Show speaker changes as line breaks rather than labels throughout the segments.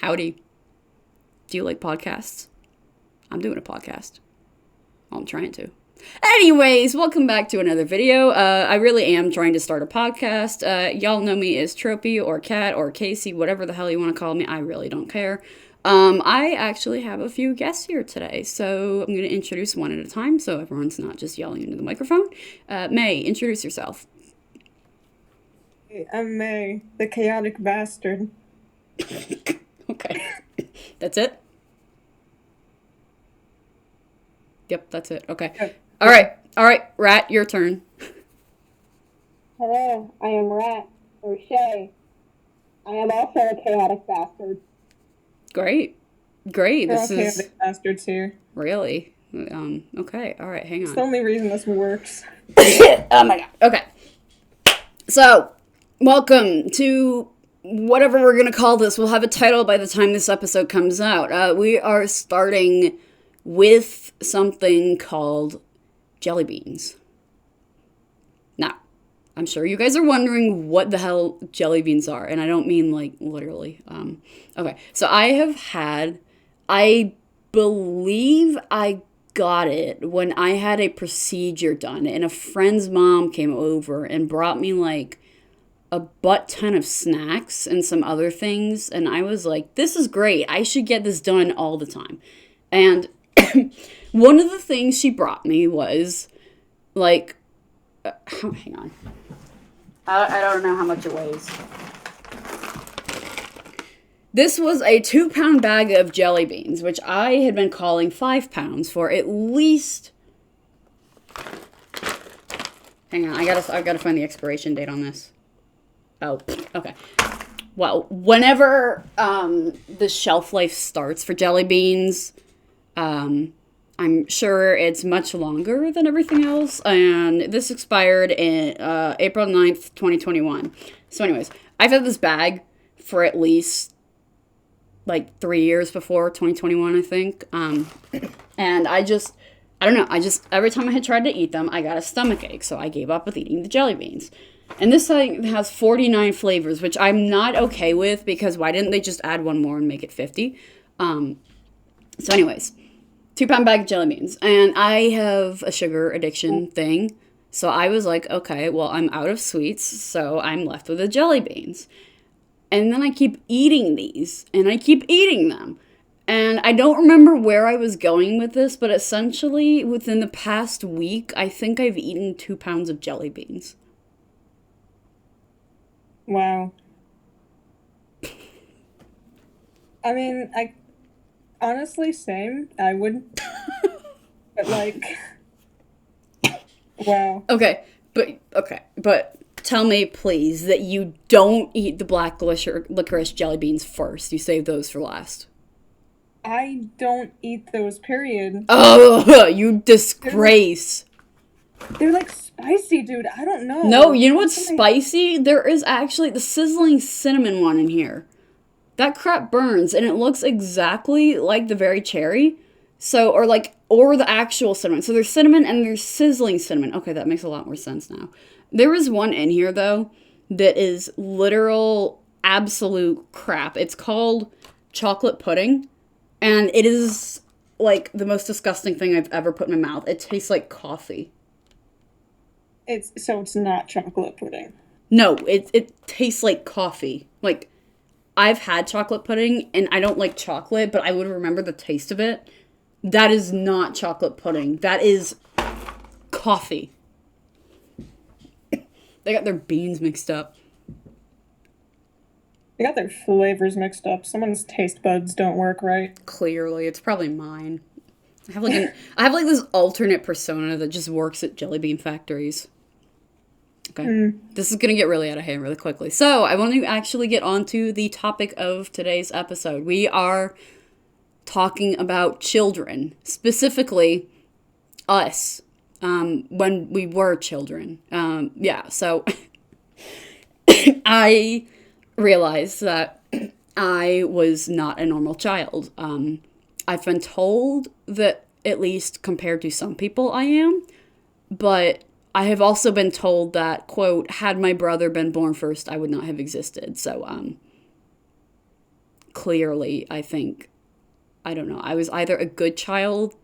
Howdy. Do you like podcasts? I'm doing a podcast. Well, I'm trying to. Anyways, welcome back to another video. I really am trying to start a podcast. Y'all know me as Tropy or Kat or Casey, whatever the hell you want to call me. I really don't care. I actually have a few guests here today, so I'm going to introduce one at a time so everyone's not just yelling into the microphone. May, introduce yourself.
Hey, I'm May, the chaotic bastard.
Okay. That's it? Yep, that's it. Okay.
Yep.
All right, Rat, your turn.
Hello, I am Rat, or Shay. I am also a chaotic bastard.
Great.
We're all
This is
chaotic bastards here.
really okay. All right, hang
It's the
on.
only reason this works.
Oh my god. Okay. So, welcome to whatever we're gonna call this. We'll have a title by the time this episode comes out. We are starting with something called jelly beans. Now, I'm sure you guys are wondering what the hell jelly beans are, and I don't mean like literally. Okay, so I believe I got it when I had a procedure done, and a friend's mom came over and brought me like a butt ton of snacks and some other things, and I was like, this is great. I should get this done all the time. And one of the things she brought me was like, hang on. I don't know how much it weighs. This was a 2-pound bag of jelly beans, which I had been calling 5 pounds for at least. Hang on, I've gotta find the expiration date on this. Oh, okay. Well, whenever the shelf life starts for jelly beans, I'm sure it's much longer than everything else, and this expired in April 9th, 2021. So anyways, I've had this bag for at least like 3 years before 2021, I think. And I don't know, every time I had tried to eat them, I got a stomach ache, so I gave up with eating the jelly beans. And this thing has 49 flavors, which I'm not okay with, because why didn't they just add one more and make it 50? So anyways, 2-pound bag of jelly beans. And I have a sugar addiction thing. So I was like, okay, well, I'm out of sweets, so I'm left with the jelly beans. And then I keep eating these, and I keep eating them. And I don't remember where I was going with this, but essentially, within the past week, I think I've eaten 2 pounds of jelly beans.
Wow. I mean, honestly, same. I would, but like, wow.
Okay, but tell me, please, that you don't eat the black licorice jelly beans first. You save those for last.
I don't eat those, period.
Oh, you disgrace.
They're like spicy, dude. I don't know.
No, you know what's spicy? There is actually the sizzling cinnamon one in here. That crap burns, and it looks exactly like the very cherry. So, or the actual cinnamon. So there's cinnamon and there's sizzling cinnamon. Okay, that makes a lot more sense now. There is one in here, though, that is literal absolute crap. It's called chocolate pudding, and it is like the most disgusting thing I've ever put in my mouth. It tastes like coffee.
So it's not chocolate pudding.
No, it tastes like coffee. Like, I've had chocolate pudding, and I don't like chocolate, but I would remember the taste of it. That is not chocolate pudding. That is coffee. They got their beans mixed up.
They got their flavors mixed up. Someone's taste buds don't work right.
Clearly, it's probably mine. I have like this alternate persona that just works at jelly bean factories. Okay. This is going to get really out of hand really quickly. So, I want to actually get on to the topic of today's episode. We are talking about children, specifically us, when we were children. So I realized that I was not a normal child. I've been told that, at least compared to some people, I am, but I have also been told that, quote, had my brother been born first, I would not have existed. So, clearly, I think, I don't know, I was either a good child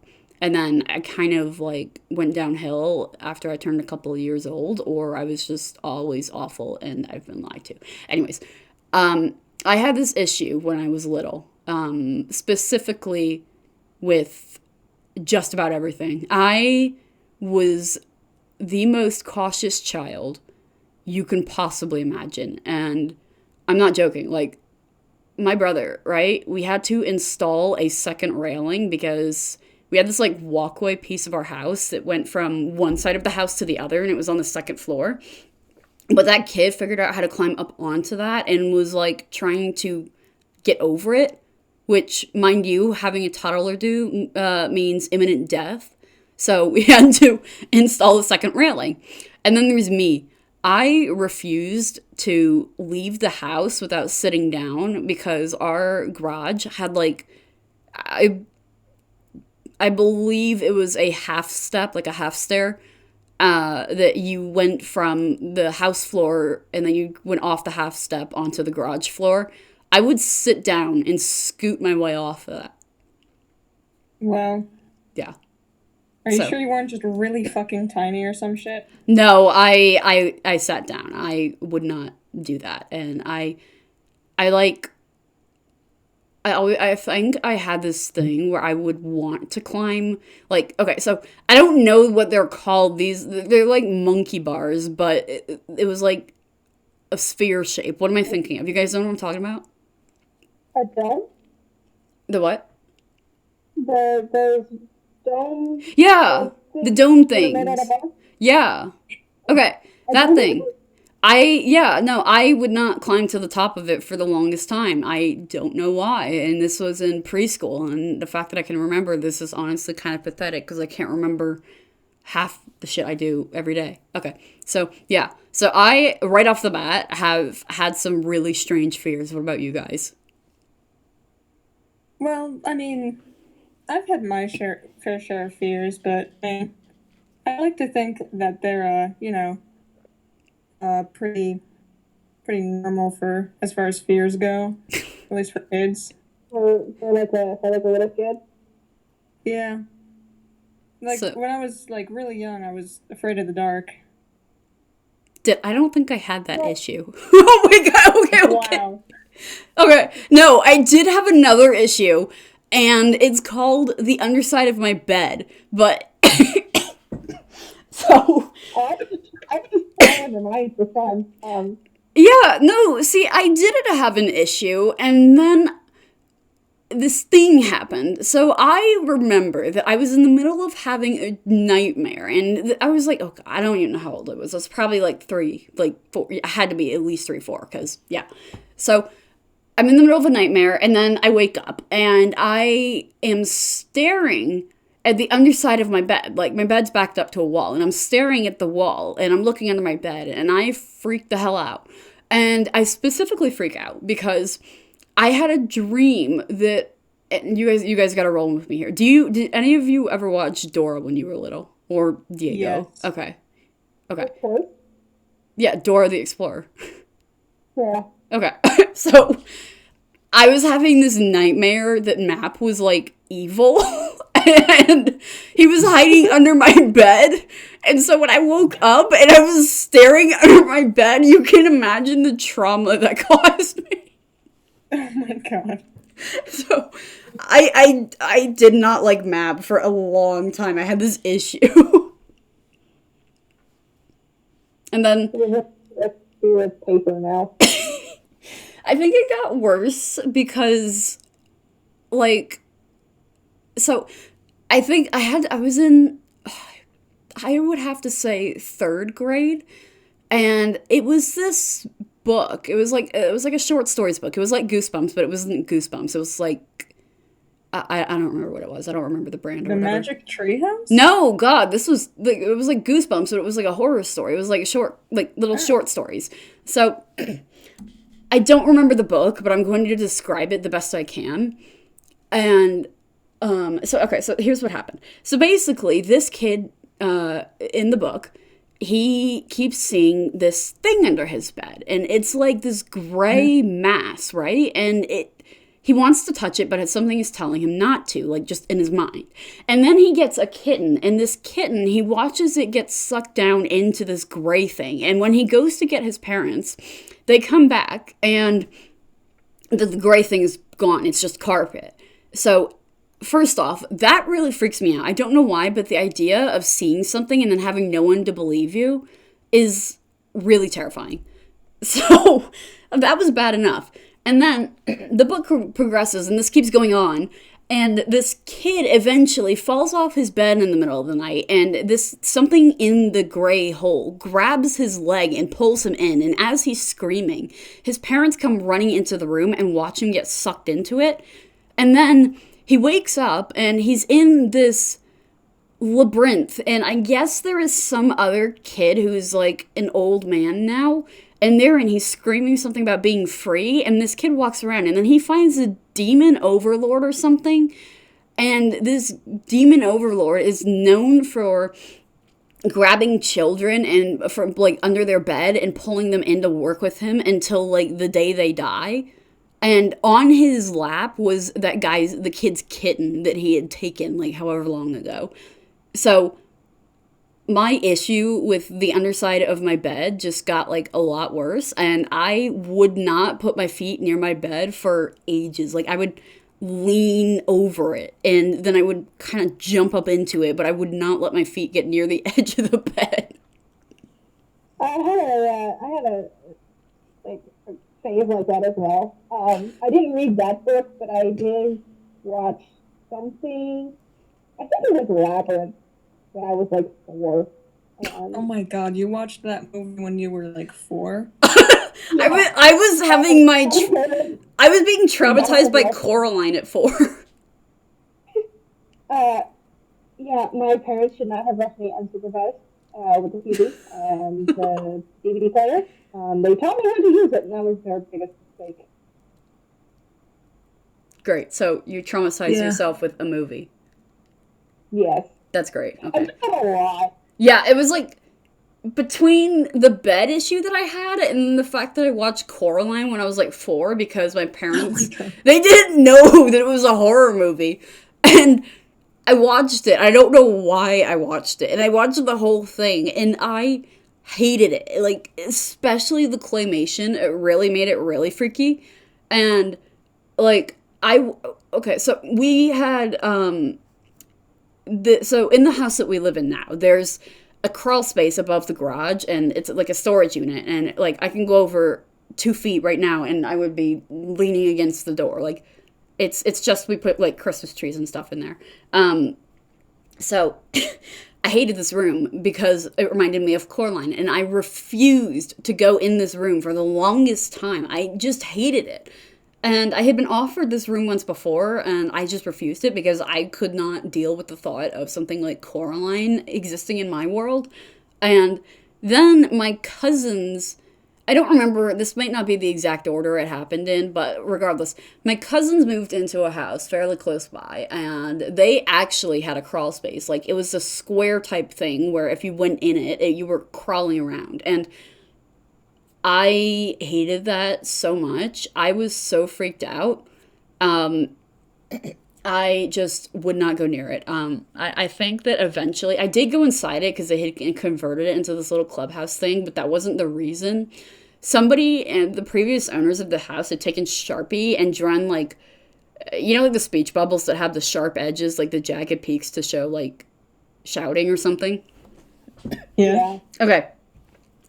and then I kind of like went downhill after I turned a couple of years old, or I was just always awful and I've been lied to. Anyways, I had this issue when I was little, specifically with just about everything. I was the most cautious child you can possibly imagine. And I'm not joking. Like, my brother, right? We had to install a second railing because we had this like walkway piece of our house that went from one side of the house to the other, and it was on the second floor. But that kid figured out how to climb up onto that and was like trying to get over it, which, mind you, having a toddler do means imminent death. So we had to install a second railing. And then there's me. I refused to leave the house without sitting down because our garage had like, I believe it was a half step, like a half stair, that you went from the house floor and then you went off the half step onto the garage floor. I would sit down and scoot my way off of that.
Well,
Yeah.
are you sure you weren't just really fucking tiny or some shit?
No, I sat down. I would not do that. And I think I had this thing where I would want to climb, like, okay, so I don't know what they're called. They're like monkey bars, but it was like a sphere shape. What am I thinking of? You guys know what I'm talking about?
A dome?
The what?
Those dome.
Yeah, the dome thing.
Made out of ice?
Yeah. Okay, that thing. I would not climb to the top of it for the longest time. I don't know why. And this was in preschool. And the fact that I can remember this is honestly kind of pathetic because I can't remember half the shit I do every day. Okay. So, yeah. So I, right off the bat, have had some really strange fears. What about you guys?
Well, I mean, I've had my fair share of fears, but I like to think that they're, pretty normal for as far as fears go, at least for kids.
For like a little kid?
Yeah. Like,
So-
when I was, like, really young, I was afraid of the dark.
I don't think I had that issue. Oh my god, okay.
Wow.
Okay, no, I did have another issue, and it's called the underside of my bed, but... So...
I was just falling under mine for fun.
Yeah, no, see, I didn't have an issue, and then this thing happened. So I remember that I was in the middle of having a nightmare, and I was like, oh, God, I don't even know how old I was. I was probably like 4. I had to be at least 3, 4, because, yeah. So I'm in the middle of a nightmare, and then I wake up, and I am staring at the underside of my bed. Like, my bed's backed up to a wall, and I'm staring at the wall, and I'm looking under my bed, and I freak the hell out. And I specifically freak out because I had a dream that, and you guys gotta roll with me here. Did any of you ever watch Dora when you were little? Or Diego?
Yes.
Okay.
Okay.
Yeah, Dora the Explorer.
Yeah.
Okay. So, I was having this nightmare that Map was, like, evil. And he was hiding under my bed. And so when I woke up and I was staring under my bed, you can imagine the trauma that caused me.
Oh my god.
So I did not like Map for a long time. I had this issue. And then
With paper now.
I think it got worse because, like, so I think I was in, I would have to say 3rd grade, and it was this book. It was like a short stories book. It was like Goosebumps, but it wasn't Goosebumps. It was like, I don't remember what it was. I don't remember the brand or
The
whatever.
Magic Treehouse?
No, God, it was like Goosebumps, but it was like a horror story. It was like little short stories. So I don't remember the book, but I'm going to describe it the best I can. And so here's what happened. So basically, this kid in the book, he keeps seeing this thing under his bed, and it's like this gray mass, right? And he wants to touch it, but something is telling him not to, like just in his mind. And then he gets a kitten, and this kitten, he watches it get sucked down into this gray thing. And when he goes to get his parents, they come back, and the gray thing is gone. It's just carpet. So first off, that really freaks me out. I don't know why, but the idea of seeing something and then having no one to believe you is really terrifying. So that was bad enough. And then the book progresses, and this keeps going on. And this kid eventually falls off his bed in the middle of the night, and this something in the gray hole grabs his leg and pulls him in. And as he's screaming, his parents come running into the room and watch him get sucked into it. And then he wakes up, and he's in this labyrinth, and I guess there is some other kid who's like an old man now, and he's screaming something about being free, and this kid walks around, and then he finds a demon overlord or something, and this demon overlord is known for grabbing children and from like under their bed and pulling them in to work with him until like the day they die. And on his lap was the kid's kitten that he had taken like however long ago. So my issue with the underside of my bed just got like a lot worse, and I would not put my feet near my bed for ages. Like I would lean over it, and then I would kind of jump up into it, but I would not let my feet get near the edge of the bed.
I had a like a phase like that as well. I didn't read that book, but I did watch something. I think it was Labyrinth when I was like 4.
Oh my god, you watched that movie when you were like 4?
I was having I was being traumatized by Coraline at 4.
Yeah, my parents should not have left me unsupervised with the TV and the DVD player. They taught me how to use it, and that was their biggest mistake.
Great. So you traumatized yourself with a movie.
Yes.
That's great.
I
Okay.
did a lot.
Yeah, it was like between the bed issue that I had and the fact that I watched Coraline when I was like 4 because my parents they didn't know that it was a horror movie. And I watched it. I don't know why I watched it. And I watched the whole thing, and I hated it. Like, especially the claymation. It really made it really freaky. And like okay, so we had so in the house that we live in now, there's a crawl space above the garage, and it's like a storage unit, and like I can go over 2 feet right now, and I would be leaning against the door. Like it's just we put like Christmas trees and stuff in there. So I hated this room because it reminded me of Coraline, and I refused to go in this room for the longest time. I just hated it. And I had been offered this room once before, and I just refused it because I could not deal with the thought of something like Coraline existing in my world. And then my cousins, I don't remember, this might not be the exact order it happened in, but regardless, my cousins moved into a house fairly close by, and they actually had a crawl space. Like, it was a square type thing where if you went in it you were crawling around. And I hated that so much. I was so freaked out. I just would not go near it. I think that eventually, I did go inside it because they had converted it into this little clubhouse thing, but that wasn't the reason. Somebody and the previous owners of the house had taken Sharpie and drawn like, like the speech bubbles that have the sharp edges, like the jagged peaks to show like shouting or something.
Yeah.
Okay.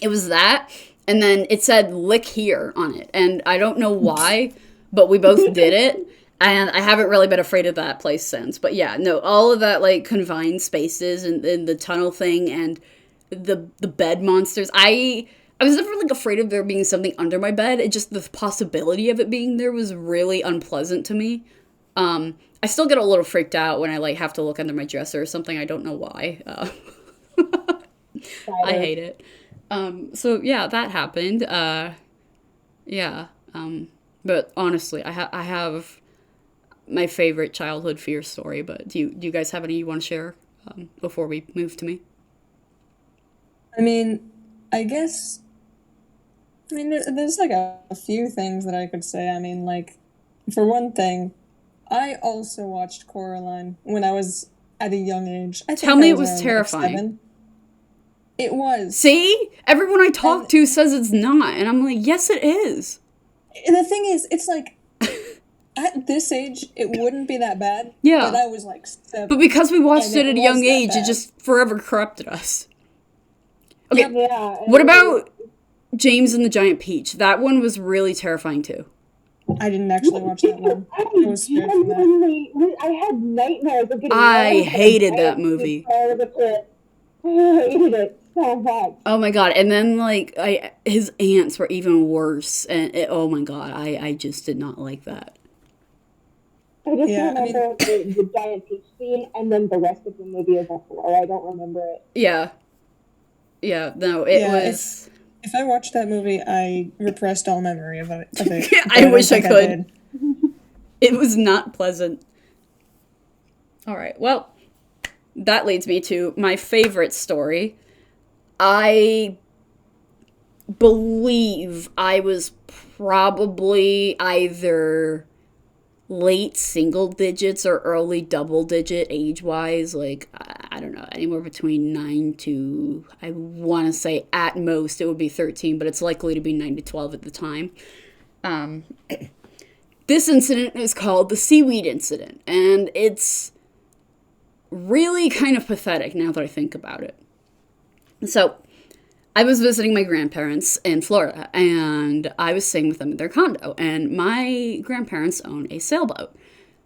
It was that. And then it said lick here on it. And I don't know why, but we both did it. And I haven't really been afraid of that place since. But yeah, no, all of that like confined spaces and the tunnel thing and the bed monsters. I was never like afraid of there being something under my bed. It just the possibility of it being there was really unpleasant to me. I still get a little freaked out when I like have to look under my dresser or something. I don't know why. I hate it. So yeah, that happened. But honestly, I have my favorite childhood fear story. But do you guys have any you want to share before we move to me?
I mean, there's like a few things that I could say. I mean, like, for one thing, I also watched Coraline when I was at a young age. I think
Tell me
I
it
was
was
around, like,
terrifying.
7. It was.
See? Everyone I talk
And
to says it's not. And I'm like, yes, it is.
the thing is, it's like, at this age, it wouldn't be that bad.
Yeah.
But I was like 7.
But because we watched
and
it at a
was
young
that
age, it
bad.
just forever corrupted us. Okay,
Yep.
Yeah.
what about James and the Giant Peach? That one was really terrifying too.
I didn't actually watch that one. I was scared from that.
I had nightmares of getting
I
mauled by a
hated that
giant
movie.
peach all the time. I hated it so much.
Oh my god! And then like his aunts were even worse, and oh my god, I just did not like that.
I just
Yeah, I
remember the giant peach scene, and then the rest of the movie as a whole. I don't remember it.
Yeah, no, it
Yeah,
was.
If I watched that movie, I repressed all memory of it.
I
don't
wish I
think
could.
did.
It was not pleasant. All right, well, that leads me to my favorite story. I believe I was probably either late single digits or early double digit age wise. Like, I don't know, anywhere between 9 to, I want to say at most it would be 13, but it's likely to be 9 to 12 at the time. This incident is called the seaweed incident, and it's really kind of pathetic now that I think about it. So, I was visiting my grandparents in Florida, and I was staying with them in their condo, and my grandparents own a sailboat.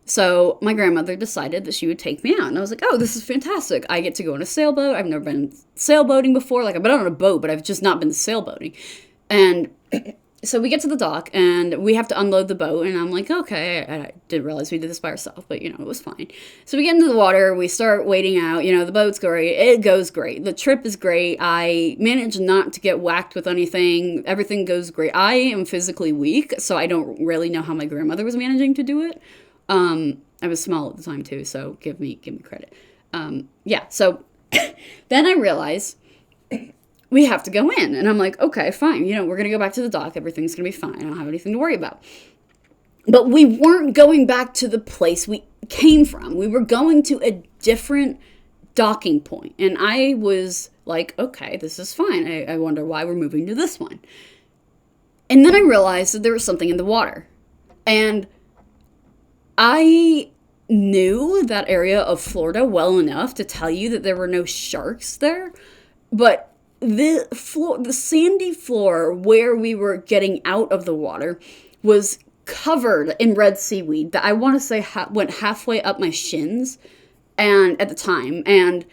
So my grandmother decided that she would take me out, and I was like, oh, this is fantastic. I get to go on a sailboat. I've never been sailboating before. Like, I've been on a boat, but I've just not been sailboating. And so we get to the dock, and we have to unload the boat, and I'm like, okay, I didn't realize we did this by ourselves, but, it was fine. So we get into the water, we start wading out, the boat's great, it goes great, the trip is great, I managed not to get whacked with anything, everything goes great. I am physically weak, so I don't really know how my grandmother was managing to do it. I was small at the time, too, so give me credit. So then I realize we have to go in. And I'm like, okay, fine. We're going to go back to the dock. Everything's going to be fine. I don't have anything to worry about. But we weren't going back to the place we came from. We were going to a different docking point. And I was like, okay, this is fine. I wonder why we're moving to this one. And then I realized that there was something in the water. And I knew that area of Florida well enough to tell you that there were no sharks there. But the sandy floor where we were getting out of the water was covered in red seaweed that I want to say went halfway up my shins, and at the time, and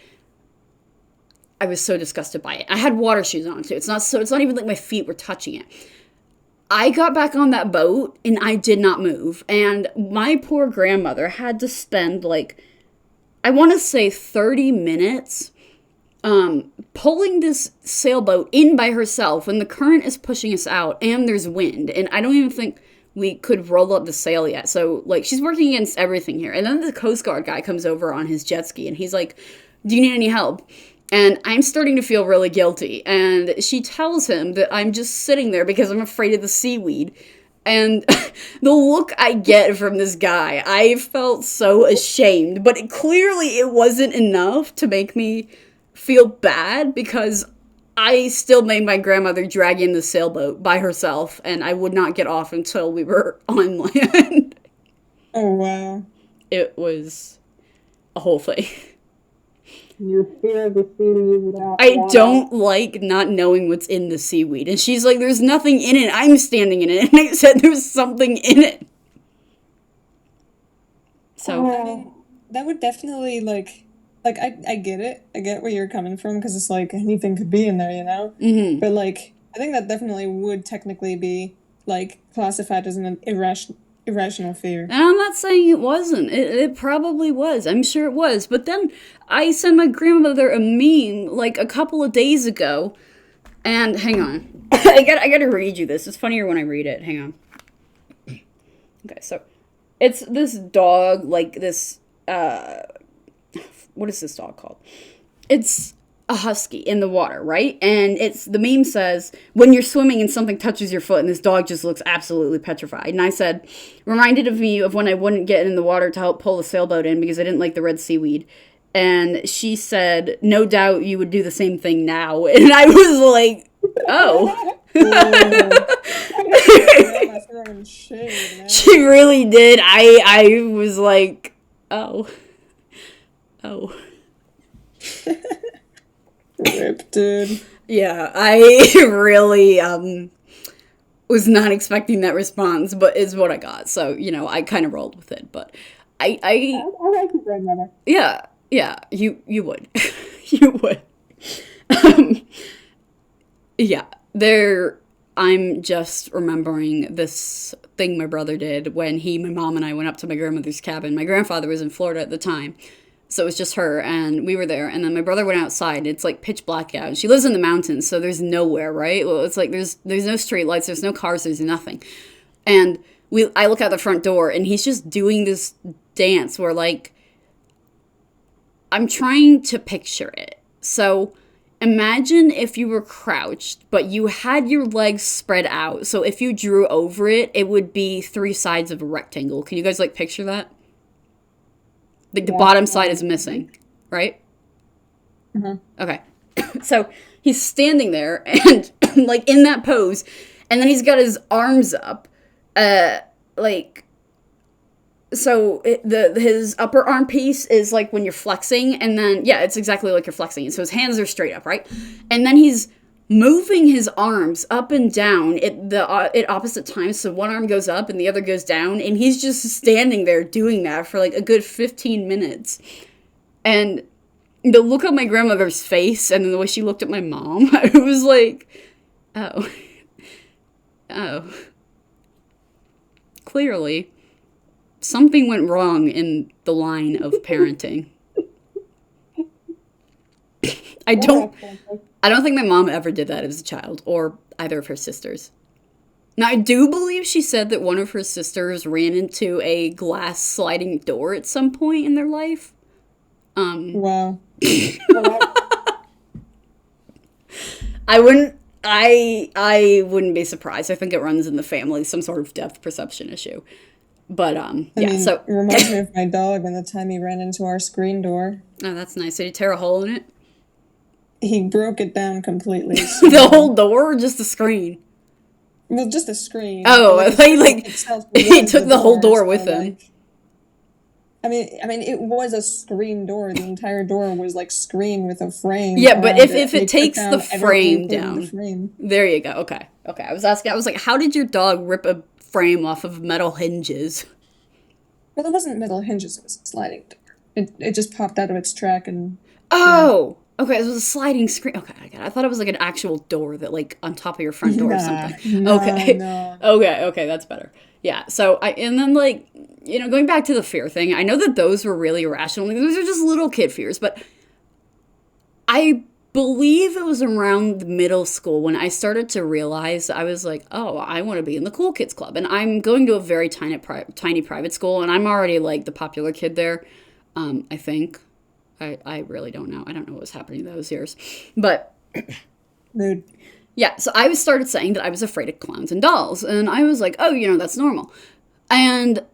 I was so disgusted by it. I had water shoes on too. It's not even like my feet were touching it. I got back on that boat and I did not move, and my poor grandmother had to spend I want to say 30 minutes pulling this sailboat in by herself when the current is pushing us out and there's wind, and I don't even think we could roll up the sail yet. So she's working against everything here. And then the Coast Guard guy comes over on his jet ski and he's like, do you need any help? And I'm starting to feel really guilty. And she tells him that I'm just sitting there because I'm afraid of the seaweed. And the look I get from this guy, I felt so ashamed, but clearly it wasn't enough to make me feel bad, because I still made my grandmother drag in the sailboat by herself, and I would not get off until we were on land.
Oh, wow.
It was a whole thing.
Your fear of the seaweed.
I don't like not knowing what's in the seaweed. And she's like, there's nothing in it. I'm standing in it. And I said there's something in it. So.
I mean, that would definitely, I get it. I get where you're coming from, because it's anything could be in there,
Mm-hmm.
But, I think that definitely would technically be, classified as an irrational fear.
And I'm not saying it wasn't. It probably was. I'm sure it was. But then I sent my grandmother a meme a couple of days ago. And hang on. I gotta read you this. It's funnier when I read it. Hang on. Okay, so it's this dog, this what is this dog called? It's a husky in the water, right? And the meme says, when you're swimming and something touches your foot and this dog just looks absolutely petrified. And I said, reminded of me of when I wouldn't get in the water to help pull the sailboat in because I didn't like the red seaweed. And she said, no doubt you would do the same thing now. And I was like, oh. She really did. I was like, oh.
Rip, dude.
Yeah, I really was not expecting that response, but it's what I got. So, I kind of rolled with it. But I
like your grandmother.
Yeah, you would. You would. Yeah, I'm just remembering this thing my brother did when my mom and I went up to my grandmother's cabin. My grandfather was in Florida at the time. So it was just her, and we were there, and then my brother went outside. It's like pitch black out. She lives in the mountains, so there's nowhere, right? Well, it's like there's no street lights, there's no cars, there's nothing. And I look out the front door, and he's just doing this dance where, like, I'm trying to picture it. So imagine if you were crouched, but you had your legs spread out. So if you drew over it, it would be 3 sides of a rectangle. Can you guys, like, picture that? Like, the bottom side is missing, right?
Mm-hmm.
Okay. So he's standing there and, like, in that pose, and then he's got his arms up, so his upper arm piece is, like, when you're flexing, and then, yeah, it's exactly like you're flexing. So his hands are straight up, right? And then he's moving his arms up and down at opposite times. So one arm goes up and the other goes down, and he's just standing there doing that for like a good 15 minutes. And the look on my grandmother's face and then the way she looked at my mom, I was like, oh. Clearly, something went wrong in the line of parenting. I don't think my mom ever did that as a child, or either of her sisters. Now, I do believe she said that one of her sisters ran into a glass sliding door at some point in their life.
Wow.
I wouldn't be surprised. I think it runs in the family, some sort of depth perception issue. But, so...
It reminds me of my dog and the time he ran into our screen door.
Oh, that's nice. Did he tear a hole in it?
He broke it down completely. So
the whole door or just the screen?
Well, just the screen.
Oh, he took the whole door with him.
I mean, it was a screen door. The entire door was like screen with a frame.
Yeah, but if it takes the frame down. There you go. Okay. I was like, how did your dog rip a frame off of metal hinges?
Well, it wasn't metal hinges. It was a sliding door. It just popped out of its track and...
Oh! Yeah. Okay, it was a sliding screen. Okay, I got it. I thought it was like an actual door that, like, on top of your front door or something.
No.
Okay, that's better. Yeah, so and then, like, going back to the fear thing, I know that those were really irrational. Like, those are just little kid fears, but I believe it was around middle school when I started to realize I was like, oh, I want to be in the cool kids club. And I'm going to a very tiny private school, and I'm already, like, the popular kid there, I think. I really don't know. I don't know what was happening those years. But,
Mood.
Yeah, so I started saying that I was afraid of clowns and dolls. And I was like, oh, that's normal. And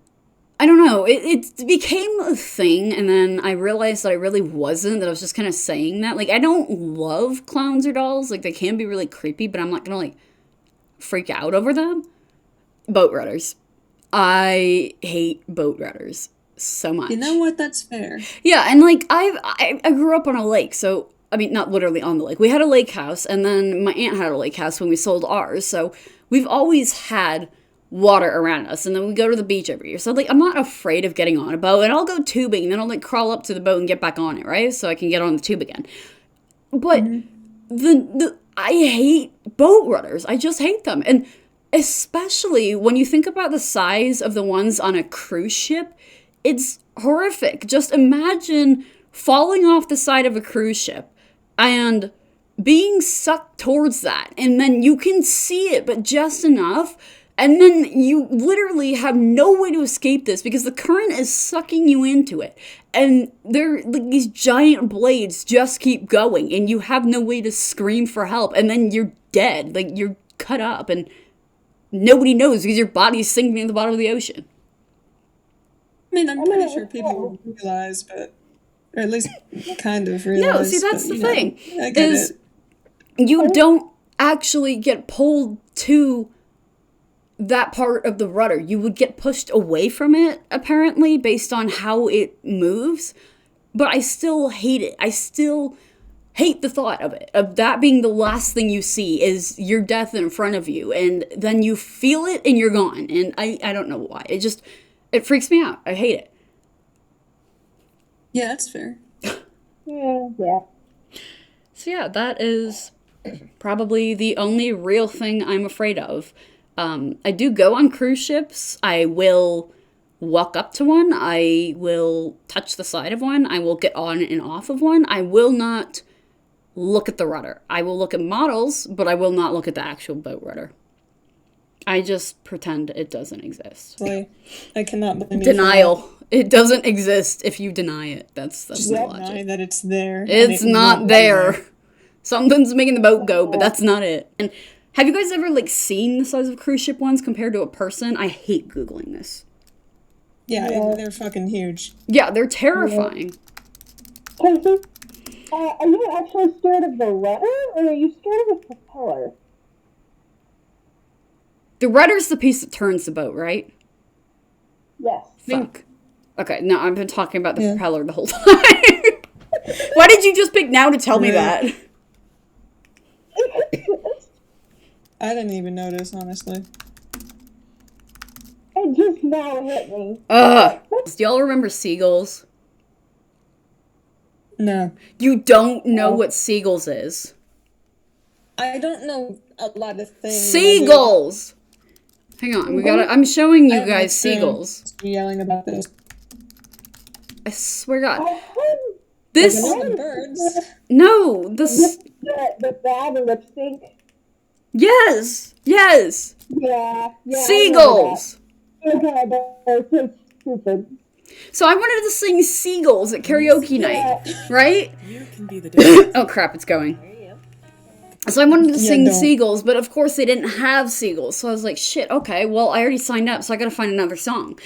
I don't know. It became a thing. And then I realized that I really wasn't. That I was just kind of saying that. Like, I don't love clowns or dolls. Like, they can be really creepy. But I'm not going to, like, freak out over them. Boat rudders. I hate boat rudders so much.
You know what? That's fair.
Yeah, and like I grew up on a lake, so I mean not literally on the lake. We had a lake house, and then my aunt had a lake house when we sold ours. So we've always had water around us, and then we go to the beach every year. So like I'm not afraid of getting on a boat, and I'll go tubing, and then I'll like crawl up to the boat and get back on it, right? So I can get on the tube again. But I hate boat rudders. I just hate them, and especially when you think about the size of the ones on a cruise ship. It's horrific. Just imagine falling off the side of a cruise ship and being sucked towards that. And then you can see it, but just enough. And then you literally have no way to escape this because the current is sucking you into it. And these giant blades just keep going and you have no way to scream for help. And then you're dead. Like, you're cut up and nobody knows because your body's sinking in the bottom of the ocean.
I mean, I'm pretty sure people realize, but, or at least kind of realize.
No, see, that's the thing.
I get it.
You don't actually get pulled to that part of the rudder. You would get pushed away from it, apparently, based on how it moves. But I still hate it. I still hate the thought of it. Of that being the last thing you see is your death in front of you. And then you feel it and you're gone. And I don't know why. It freaks me out. I hate it.
Yeah, that's fair.
Yeah.
So yeah, that is probably the only real thing I'm afraid of. I do go on cruise ships. I will walk up to one. I will touch the side of one. I will get on and off of one. I will not look at the rudder. I will look at models, but I will not look at the actual boat rudder. I just pretend it doesn't exist.
I cannot blame you.
Denial. It doesn't exist if you deny it. That's the logic.
Deny that it's there.
It's not there. Something's making the boat go, but that's not it. And have you guys ever, seen the size of cruise ship ones compared to a person? I hate Googling this.
Yeah, they're fucking huge.
Yeah, they're terrifying.
Casey, are you actually scared of the rudder, or are you scared of the propeller?
The rudder's the piece that turns the boat, right?
Yes.
Fuck. Okay, no, I've been talking about the propeller the whole time. Why did you just pick now to tell me that?
I didn't even notice, honestly.
It just now hit me.
Do y'all remember seagulls?
No.
You don't know what seagulls is.
I don't know a lot of things.
Seagulls! Hang on, I'm showing you guys seagulls.
Yelling about this.
I swear to God.
This the birds.
No,
The bad lip sync.
Yes.
Yeah.
Seagulls.
Okay, but so stupid.
So I wanted to sing Seagulls at karaoke night, right?
You can be the difference.
Oh crap, it's going. So I wanted to sing Seagulls, but of course they didn't have seagulls. So I was like, shit, okay, well, I already signed up, so I gotta find another song.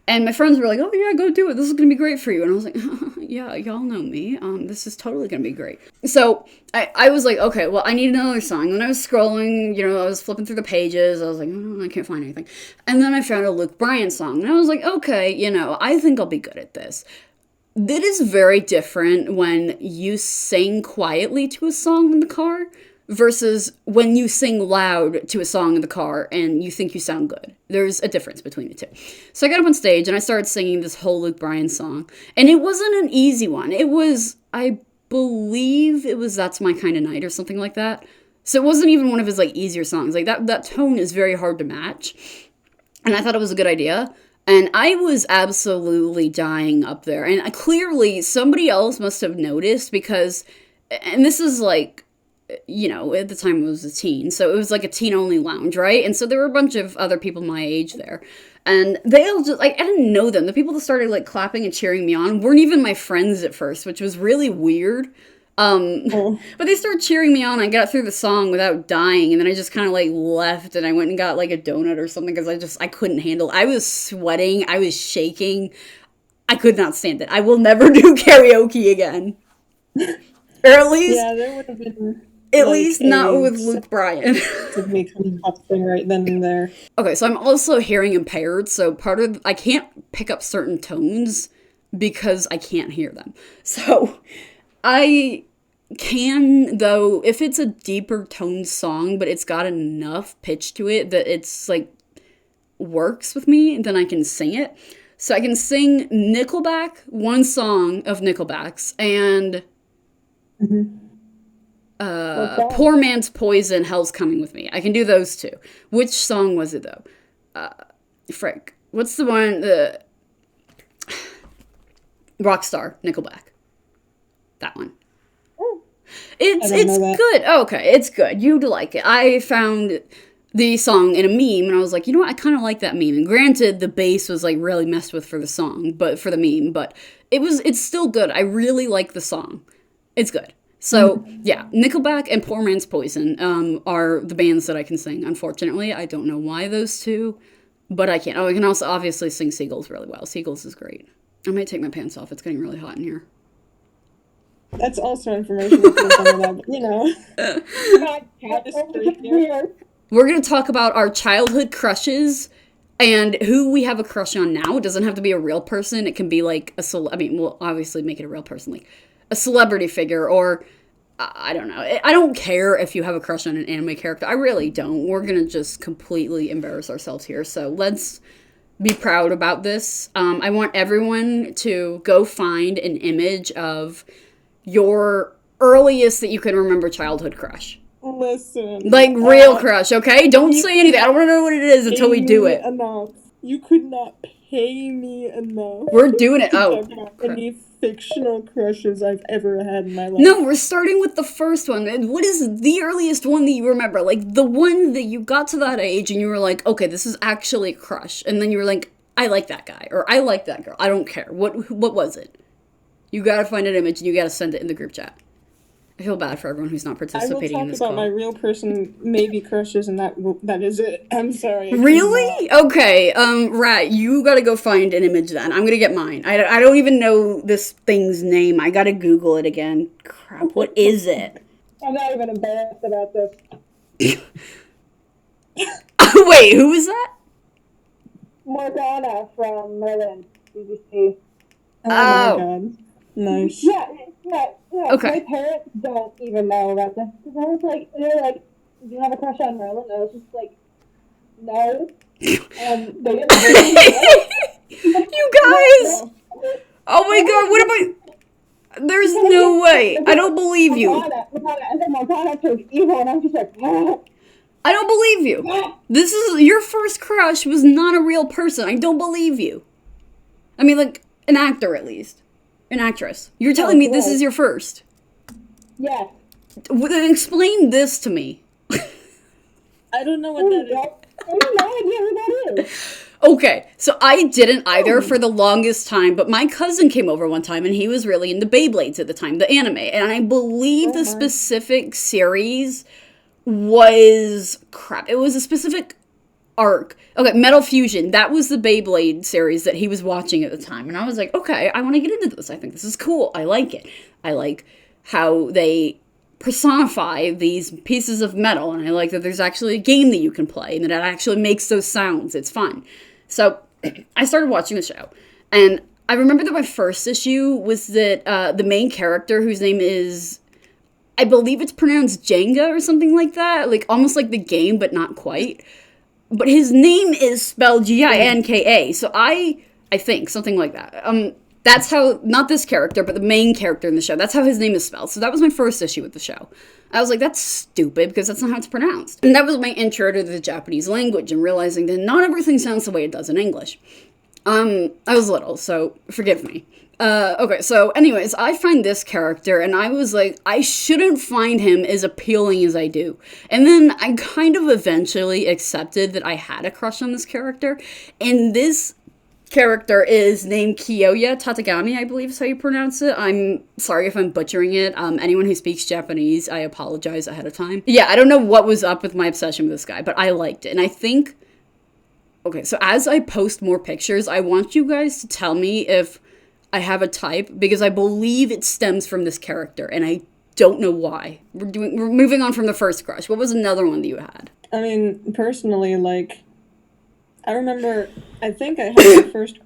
And my friends were like, oh yeah, go do it. This is gonna be great for you. And I was like, yeah, y'all know me. This is totally gonna be great. So I was like, okay, well, I need another song. Then I was scrolling, I was flipping through the pages. I was like, I can't find anything. And then I found a Luke Bryan song. And I was like, okay, I think I'll be good at this. That is very different when you sing quietly to a song in the car versus when you sing loud to a song in the car and you think you sound good. There's a difference between the two. So I got up on stage and I started singing this whole Luke Bryan song. And it wasn't an easy one. It was, I believe it was That's My Kind of Night or something like that. So it wasn't even one of his easier songs. That tone is very hard to match. And I thought it was a good idea. And I was absolutely dying up there. And clearly somebody else must have noticed because, and this is at the time I was a teen, so it was a teen-only lounge, right? And so there were a bunch of other people my age there. And they all just, I didn't know them. The people that started, clapping and cheering me on weren't even my friends at first, which was really weird. But they started cheering me on. I got through the song without dying, and then I just kind of, left, and I went and got, a donut or something, because I couldn't handle it. I was sweating. I was shaking. I could not stand it. I will never do karaoke again. Or at least...
Yeah, there would have been...
At least not with Luke Bryan.
To make him something right then and there.
Okay, so I'm also hearing impaired, so I can't pick up certain tones because I can't hear them. So I can, though, if it's a deeper toned song, but it's got enough pitch to it that it's works with me, then I can sing it. So I can sing Nickelback, one song of Nickelback's, and Poor Man's Poison, Hell's Coming With Me. I can do those two. Which song was it, though? Frick. What's the one? Rockstar, Nickelback. That one. It's good. Oh, okay, it's good. You'd like it. I found the song in a meme, and I was like, you know what, I kind of like that meme. And granted, the bass was like really messed with for the song, but for the meme, but it's still good. I really like the song. It's good. So yeah, Nickelback and Poor Man's Poison are the bands that I can sing. Unfortunately, I don't know why those two, but I can. Oh, I can also obviously sing Seagulls really well. Seagulls is great. I might take my pants off. It's getting really hot in here.
That's also information we could have done with that, but, you know.
God,
Just straight here.
We're going to talk about our childhood crushes and who we have a crush on now. It doesn't have to be a real person. It can be like I mean, we'll obviously make it a real person, like a celebrity figure, or I don't know. I don't care if you have a crush on an anime character. I really don't. We're going to just completely embarrass ourselves here. So let's be proud about this. I want everyone to go find an image of your earliest that you can remember childhood crush.
Listen.
Like, real crush, okay? Don't say anything. I don't want to know what it is until we do it.
Enough. You could not pay me enough.
We're doing it. Oh,
Talk about any fictional crushes I've ever had in my life.
no, we're starting with the first one. And what is the earliest one that you remember? Like, the one that you got to that age and you were like, okay, this is actually a crush. And then you were like, I like that guy. Or I like that girl. I don't care. What was it? You gotta find an image and you gotta send it in the group chat. I feel bad for everyone who's not participating in this call.
I will talk about my real person, maybe crushes, and that is it. I'm sorry.
Really? Okay, Rat, you gotta go find an image then. I'm gonna get mine. I don't even know this thing's name. I gotta Google it again. Crap, what is it?
I'm not even embarrassed about this.
Wait, who is that?
Morgana from Merlin, BBC.
Oh my god. Nice.
Yeah.
Okay.
My parents don't even know about this. Because I was like, they're like, do you have a crush on Merlin? And I was just like, no. And they didn't
You guys! Oh my god, what am I... There's no way. I don't believe you.
And then Morgana took evil, and I'm just like, ah.
I don't believe you. This is... Your first crush was not a real person. I don't believe you. I mean, like, an actor at least. An actress. You're telling me this is your first?
Yes.
Then explain this to me.
I don't know what that is.
I have no idea who that is.
Okay, so I didn't either for the longest time, but my cousin came over one time and he was really into Beyblades at the time, the anime, and I believe the specific series was... Crap, it was a specific arc. Okay, Metal Fusion, that was the Beyblade series that he was watching at the time, and I was like, okay, I want to get into this. I think this is cool. I like it. I like how they personify these pieces of metal, and I like that there's actually a game that you can play, and that it actually makes those sounds. It's fun. So, I started watching the show, and I remember that my first issue was that the main character, whose name is... I believe it's pronounced Jenga or something like that, like almost like the game, but not quite. But his name is spelled Ginka, so I think, something like that. That's how, not this character, but the main character in the show, that's how his name is spelled. So that was my first issue with the show. I was like, that's stupid, because that's not how it's pronounced. And that was my intro to the Japanese language, and realizing that not everything sounds the way it does in English. I was little, so forgive me. Okay, so anyways, I find this character, and I was like, I shouldn't find him as appealing as I do. And then I kind of eventually accepted that I had a crush on this character, and this character is named Kiyoya Tatagami, I believe is how you pronounce it. I'm sorry if I'm butchering it. Anyone who speaks Japanese, I apologize ahead of time. Yeah, I don't know what was up with my obsession with this guy, but I liked it, and I think... Okay, so as I post more pictures, I want you guys to tell me if I have a type, because I believe it stems from this character, and I don't know why. We're moving on from the first crush. What was another one that you had?
I mean, personally, like, I remember, I think I had my first,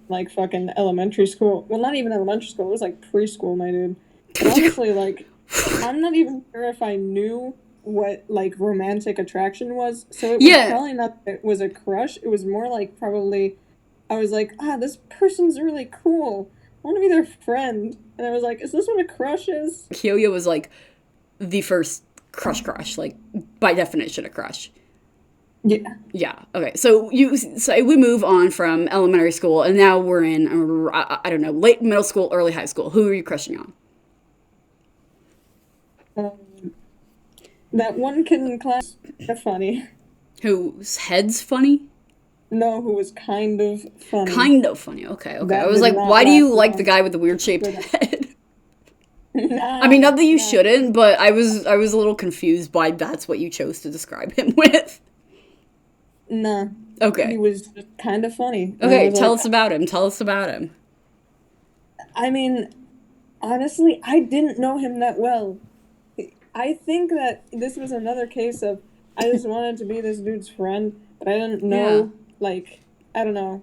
like, fucking elementary school. Well, not even elementary school. It was, like, preschool, my dude. And honestly, like, I'm not even sure if I knew what, like, romantic attraction was. So it was probably not that it was a crush. It was more like probably, I was like, this person's really cool. I want to be their friend. And I was like, is this what a crush is?
Kyoya was, like, the first crush, like, by definition, a crush.
Yeah.
Yeah, okay. So we move on from elementary school, and now we're in, I don't know, late middle school, early high school. Who are you crushing on?
That one kid in class, they're funny.
Whose head's funny?
No, who was kind of funny.
Kind of funny. Okay.
That
I was
did
like,
not
why do you
last
like
long.
the guy with the weird shaped
Good.
head?
Nah,
I mean, not that you
nah.
shouldn't, but I was a little confused why that's what you chose to describe him with.
Nah.
Okay.
He was just kind of funny. And I
Okay,
was
tell
like,
us about him. Tell us about him.
I mean, honestly, I didn't know him that well. I think that this was another case of I just wanted to be this dude's friend, but I didn't know, like, I don't know.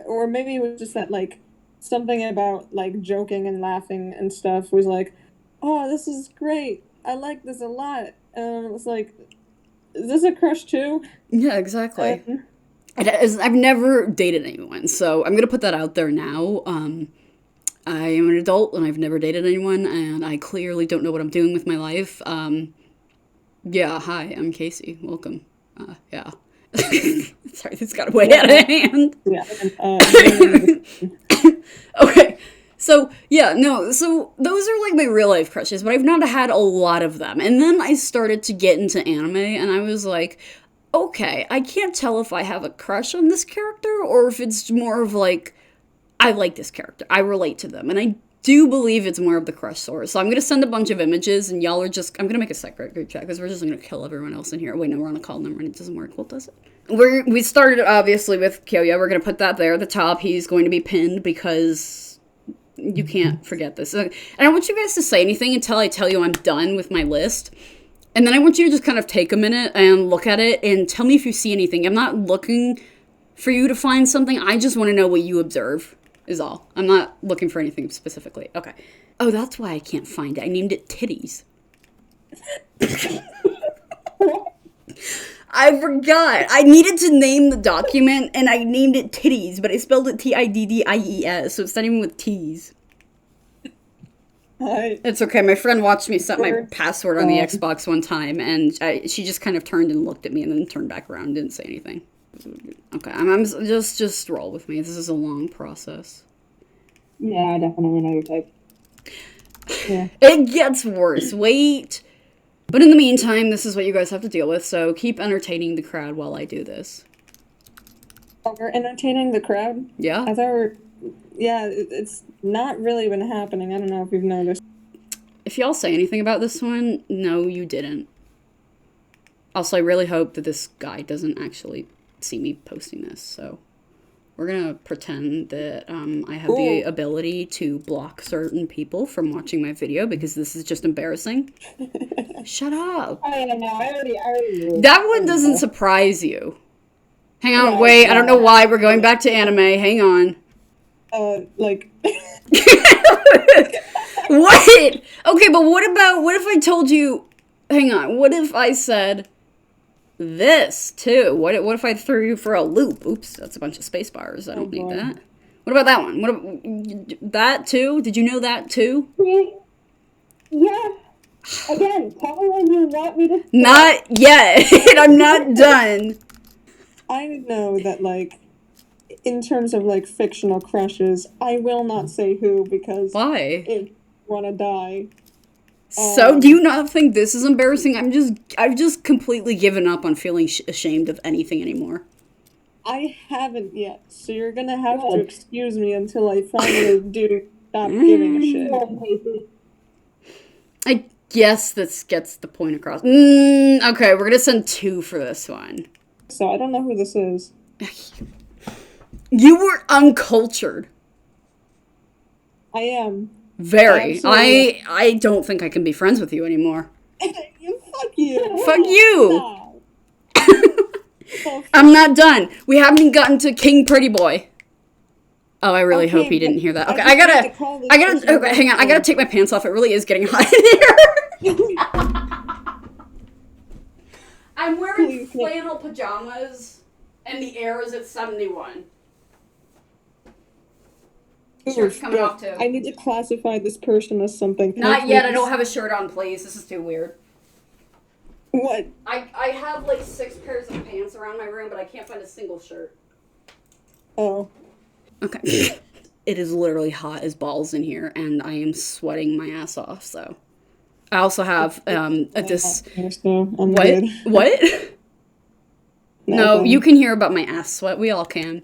Or maybe it was just that, like, something about, like, joking and laughing and stuff was like, oh, this is great. I like this a lot. It was like, is this a crush too?
Yeah, exactly.
Um,
I've never dated anyone, so I'm gonna put that out there now. I am an adult and I've never dated anyone, and I clearly don't know what I'm doing with my life. Yeah, hi, I'm Casey. Welcome. Yeah. Sorry, this got way out of hand.
yeah.
Okay. So, yeah, no, so those are like my real life crushes, but I've not had a lot of them. And then I started to get into anime, and I was like, okay, I can't tell if I have a crush on this character or if it's more of like, I like this character. I relate to them. And I do believe it's more of the crush sort. So I'm going to send a bunch of images, and y'all are just, I'm going to make a separate group chat because we're just going to kill everyone else in here. Wait, no, we're on a call number and it doesn't work. Well, does it? We started, obviously, with Kyoya. We're going to put that there at the top. He's going to be pinned because you can't forget this. And I want you guys to say anything until I tell you I'm done with my list. And then I want you to just kind of take a minute and look at it and tell me if you see anything. I'm not looking for you to find something. I just want to know what you observe, is all. I'm not looking for anything specifically. Okay. Oh, that's why I can't find it. I named it Titties. I forgot. I needed to name the document, and I named it Titties, but I spelled it Tiddies, so it's not even with T's. It's okay. My friend watched me set my password on the Xbox one time, and she just kind of turned and looked at me and then turned back around and didn't say anything. Okay, I'm just roll with me. This is a long process.
Yeah, I definitely know your type.
Yeah.
It gets worse. Wait. But in the meantime, this is what you guys have to deal with, so keep entertaining the crowd while I do this.
Oh, we're entertaining the crowd?
Yeah?
I thought we're... Yeah, it's not really been happening. I don't know if you've noticed.
If y'all say anything about this one, no, you didn't. Also, I really hope that this guy doesn't actually see me posting this, so... We're gonna pretend that I have the ability to block certain people from watching my video because this is just embarrassing. Shut up.
I don't know. I already
That one doesn't surprise you. Hang on, wait. I don't know why. We're going back to anime. Hang on.
Like...
What? Okay, but what if I told you... Hang on. What if I said... this too. What if I threw you for a loop? Oops, that's a bunch of space bars. I don't need that. What about that one? That too? Did you know that too?
Yeah. Again, tell me when you want me to.
Not yet. I'm not done.
I know that, like, in terms of, like, fictional crushes, I will not say who because...
Why?
If you want to die...
So, do you not think this is embarrassing? I've just completely given up on feeling ashamed of anything anymore.
I haven't yet, so you're gonna have to excuse me until I finally do stop giving a shit.
I guess this gets the point across. Okay, we're gonna send 2 for this one.
So, I don't know who this is.
You were uncultured.
I am.
Very.
Absolutely.
I don't think I can be friends with you anymore.
Fuck you.
Fuck you.
So
I'm not done. We haven't even gotten to King Pretty Boy. Oh, I really hope he didn't hear that. Okay, I gotta, okay, hang on. I gotta take my pants off. It really is getting hot in here. I'm wearing flannel pajamas, and the air is at 71. Shirt's coming off too.
I need to classify this person as something.
Not yet. I don't have a shirt on, please. This is too weird.
What?
I have like 6 pairs of pants around my room, but I can't find a single shirt.
Oh.
Okay. It is literally hot as balls in here, and I am sweating my ass off, so. I also have, this...
I'm
What?
good.
What? No, you can hear about my ass sweat. We all can.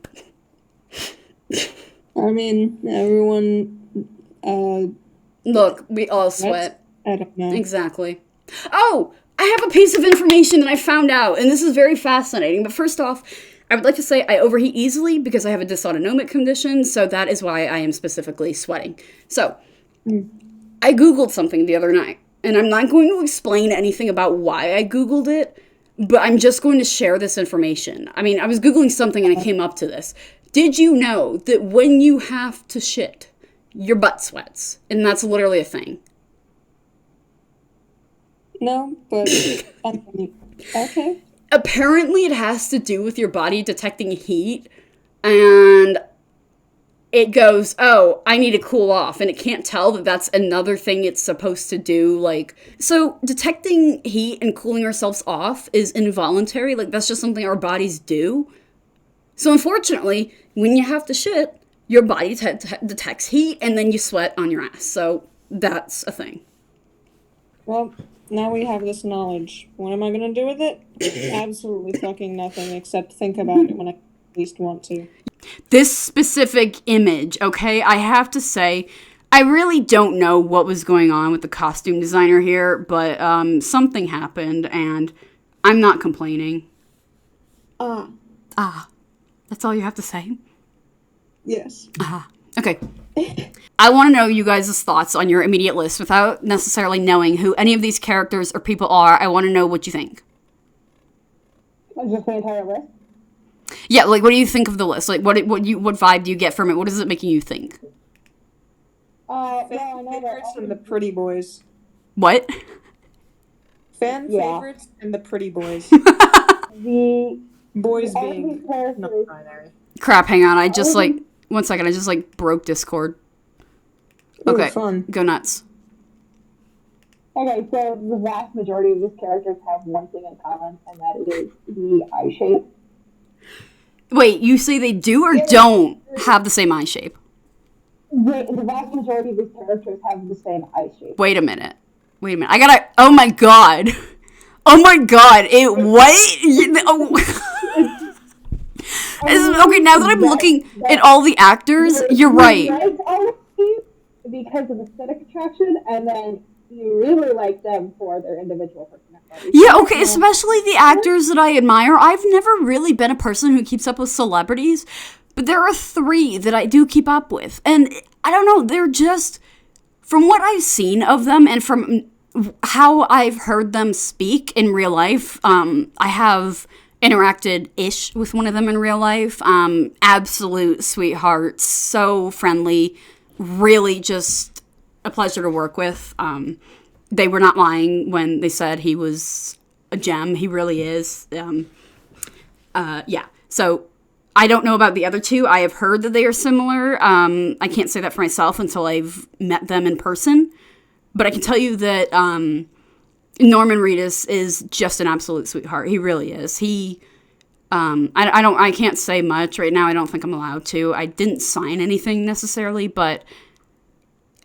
I mean, everyone.
Look, we all sweat.
I don't know.
Exactly. Oh, I have a piece of information that I found out, and this is very fascinating. But first off, I would like to say I overheat easily because I have a dysautonomic condition, so that is why I am specifically sweating. So, I Googled something the other night, and I'm not going to explain anything about why I Googled it, but I'm just going to share this information. I mean, I was Googling something and I came up to this. Did you know that when you have to shit, your butt sweats? And that's literally a thing.
No, but okay.
Apparently it has to do with your body detecting heat, and it goes, oh, I need to cool off, and it can't tell that that's another thing it's supposed to do. Like, so detecting heat and cooling ourselves off is involuntary. Like, that's just something our bodies do. So unfortunately, when you have to shit, your body detects heat, and then you sweat on your ass. So that's a thing.
Well, now we have this knowledge. What am I going to do with it? Absolutely fucking nothing, except think about it when I at least want to.
This specific image, okay, I have to say, I really don't know what was going on with the costume designer here, but something happened, and I'm not complaining. That's all you have to say?
Yes.
Okay. I want to know you guys' thoughts on your immediate list without necessarily knowing who any of these characters or people are. I want to know what you think.
Just the entire list?
Yeah, like, what do you think of the list? Like, what vibe do you get from it? What is it making you think?
Well, I know
Favorites
that
and the pretty boys.
What?
Fan favorites and the pretty boys.
the
Boys
all
being
these characters.
non-binary.
Crap, hang on. I just, one second. I just, broke Discord. Okay,
fun.
go nuts.
Okay, so the vast majority of these characters have one thing in common, and that is the eye shape.
Wait, you say they do or don't have the same eye shape?
The vast majority of these characters have the same eye shape.
Wait a minute. I gotta... Oh my god. Oh my god. Okay, now that I'm looking at all the actors, you're right.
Because of aesthetic attraction, and then you really like them for their individual personalities.
Yeah, okay, especially the actors that I admire. I've never really been a person who keeps up with celebrities, but there are 3 that I do keep up with. And I don't know, they're just, from what I've seen of them and from how I've heard them speak in real life, I have interacted-ish with one of them in real life. Absolute sweethearts, so friendly, really just a pleasure to work with. They were not lying when they said he was a gem. He really is. Yeah. So I don't know about the other 2. I have heard that they are similar. I can't say that for myself until I've met them in person. But I can tell you that Norman Reedus is just an absolute sweetheart. He really is. I can't say much right now. I don't think I'm allowed to. I didn't sign anything necessarily, but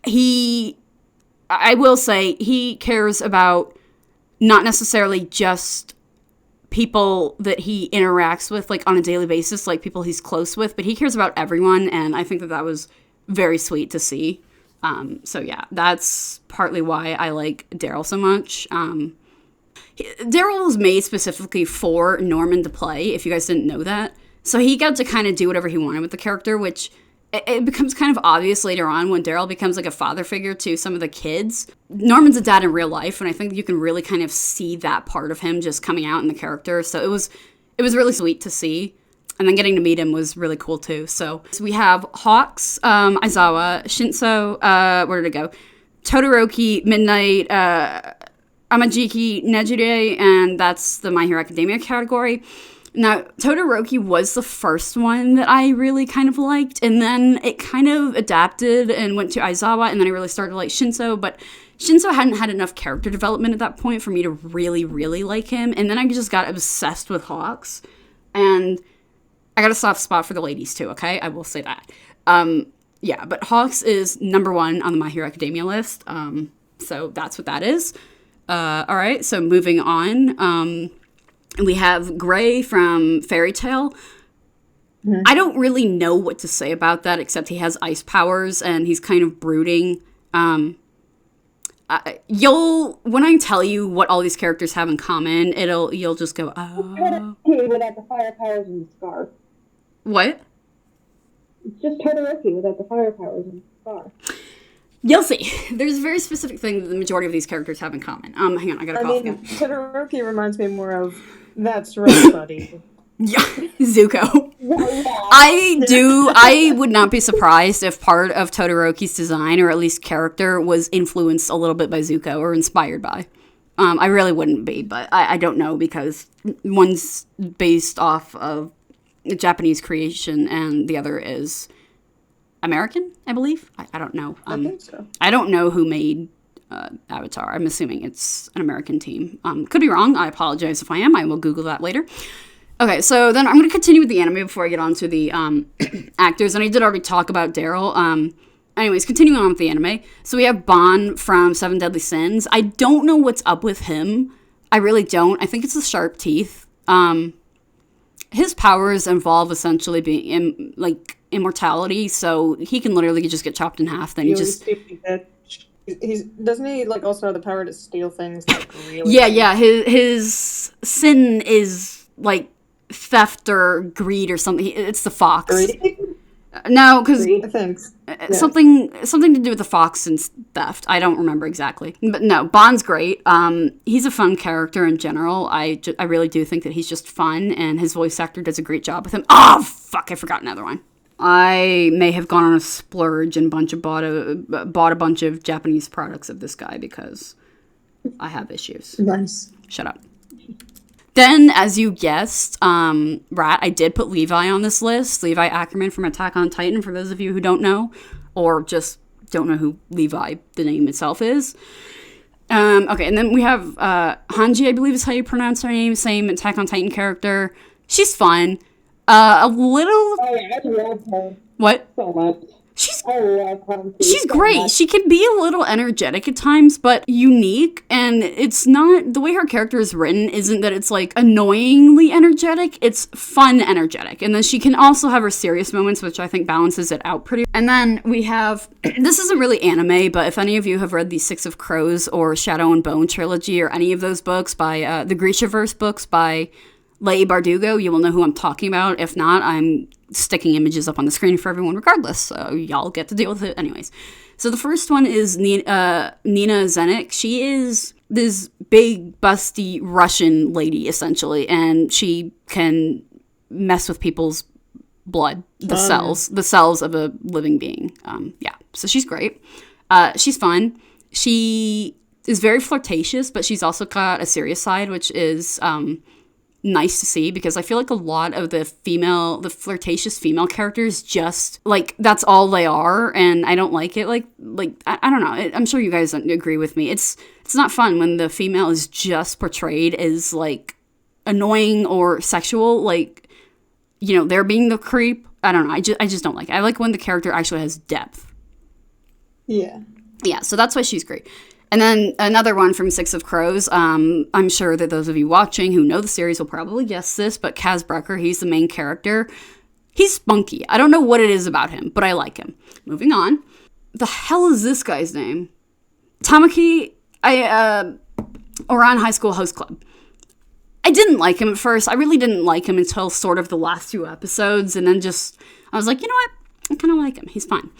I will say he cares about not necessarily just people that he interacts with, like, on a daily basis, like people he's close with, but he cares about everyone, and I think that was very sweet to see. So yeah, that's partly why I like Daryl so much. Daryl was made specifically for Norman to play, if you guys didn't know that. So he got to kind of do whatever he wanted with the character, which it becomes kind of obvious later on when Daryl becomes like a father figure to some of the kids. Norman's a dad in real life, and I think you can really kind of see that part of him just coming out in the character. So it was really sweet to see. And then getting to meet him was really cool too. So we have Hawks, Aizawa, Shinso, where did it go? Todoroki, Midnight, Amajiki, Nejire, and that's the My Hero Academia category. Now, Todoroki was the first one that I really kind of liked, and then it kind of adapted and went to Aizawa, and then I really started to like Shinso, but Shinso hadn't had enough character development at that point for me to really, really like him, and then I just got obsessed with Hawks, and I got a soft spot for the ladies too, okay? I will say that. Yeah, but Hawks is number 1 on the My Hero Academia list, so that's what that is. All right, so moving on. We have Gray from Fairy Tail. I don't really know what to say about that, except he has ice powers and he's kind of brooding. When I tell you what all these characters have in common, you'll just go, oh.
Without the fire powers and the scar.
What?
It's just Todoroki without the fire powers and the scar.
You'll see. There's a very specific thing that the majority of these characters have in common. Hang on, I gotta cough again.
Todoroki reminds me more of That's Right, Buddy.
Yeah, Zuko. I would not be surprised if part of Todoroki's design, or at least character, was influenced a little bit by Zuko, or inspired by. I really wouldn't be, but I don't know, because one's based off of a Japanese creation, and the other is American, I believe. I don't know.
I think so.
I don't know who made Avatar. I'm assuming it's an American team. Could be wrong. I apologize if I am. I will Google that later. Okay, so then I'm going to continue with the anime before I get on to the actors. And I did already talk about Daryl. Anyways, continuing on with the anime. So we have Bon from Seven Deadly Sins. I don't know what's up with him. I really don't. I think it's the sharp teeth. His powers involve essentially being immortality, so he can literally just get chopped in half. Then
doesn't he also have the power to steal things? Really?
Yeah. His sin is theft or greed or something. It's the fox.
Greed?
No, because
something
to do with the fox and theft. I don't remember exactly, but no, Bond's great. He's a fun character in general. I really do think that he's just fun, and his voice actor does a great job with him. Oh fuck, I forgot another one. I may have gone on a splurge and bought a bunch of Japanese products of this guy because I have issues.
Nice.
Shut up. Then, as you guessed, Rat, I did put Levi on this list. Levi Ackerman from Attack on Titan, for those of you who don't know, or just don't know who Levi, the name itself, is. Okay, and then we have Hanji, I believe is how you pronounce her name, same Attack on Titan character. She's fun. A little...
Oh, yeah, I love her.
What?
So much. I love her.
She's great. She can be a little energetic at times, but unique. And it's not, the way her character is written isn't that it's annoyingly energetic. It's fun energetic. And then she can also have her serious moments, which I think balances it out pretty. And then we have, this isn't really anime, but if any of you have read the Six of Crows or Shadow and Bone trilogy or any of those books by the Grishaverse books by Leigh Bardugo, you will know who I'm talking about. If not, I'm sticking images up on the screen for everyone regardless, so y'all get to deal with it anyways. So the first one is Nina Zenik. She is this big, busty Russian lady, essentially, and she can mess with people's blood, the cells of a living being. So she's great. She's fun. She is very flirtatious, but she's also got a serious side, which is nice to see, because I feel like a lot of the flirtatious female characters just that's all they are, and I don't like it. I don't know. I'm sure you guys agree with me. It's not fun when the female is just portrayed as annoying or sexual, they're being the creep. I don't know. I just don't like it. I like when the character actually has depth.
Yeah.
Yeah. So that's why she's great. And then another one from Six of Crows. I'm sure that those of you watching who know the series will probably guess this, but Kaz Brekker, he's the main character. He's spunky. I don't know what it is about him, but I like him. Moving on. The hell is this guy's name? Tamaki Oran High School Host Club. I didn't like him at first. I really didn't like him until sort of the last few episodes, and then I was like, you know what? I kind of like him. He's fine.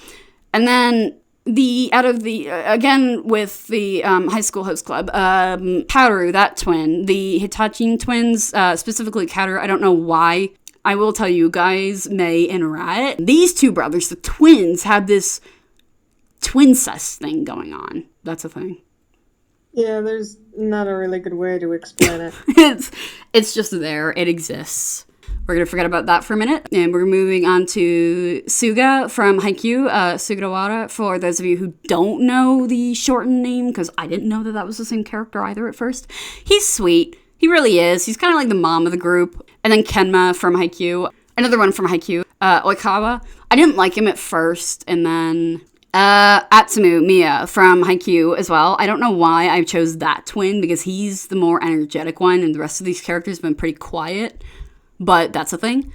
And then again with the High School Host Club, Kaoru, that twin, the Hitachi twins, specifically Kaoru, I don't know why. I will tell you guys, May and Rat, these two brothers, the twins, have this twincest thing going on. That's a thing.
Yeah, there's not a really good way to explain it.
It's just there. It exists. We're going to forget about that for a minute. And we're moving on to Suga from Haikyuu, Sugawara, for those of you who don't know the shortened name, because I didn't know that was the same character either at first. He's sweet. He really is. He's kind of like the mom of the group. And then Kenma from Haikyuu. Another one from Haikyuu, Oikawa. I didn't like him at first, and then Atsumu Miya from Haikyuu as well. I don't know why I chose that twin, because he's the more energetic one, and the rest of these characters have been pretty quiet, but that's a thing.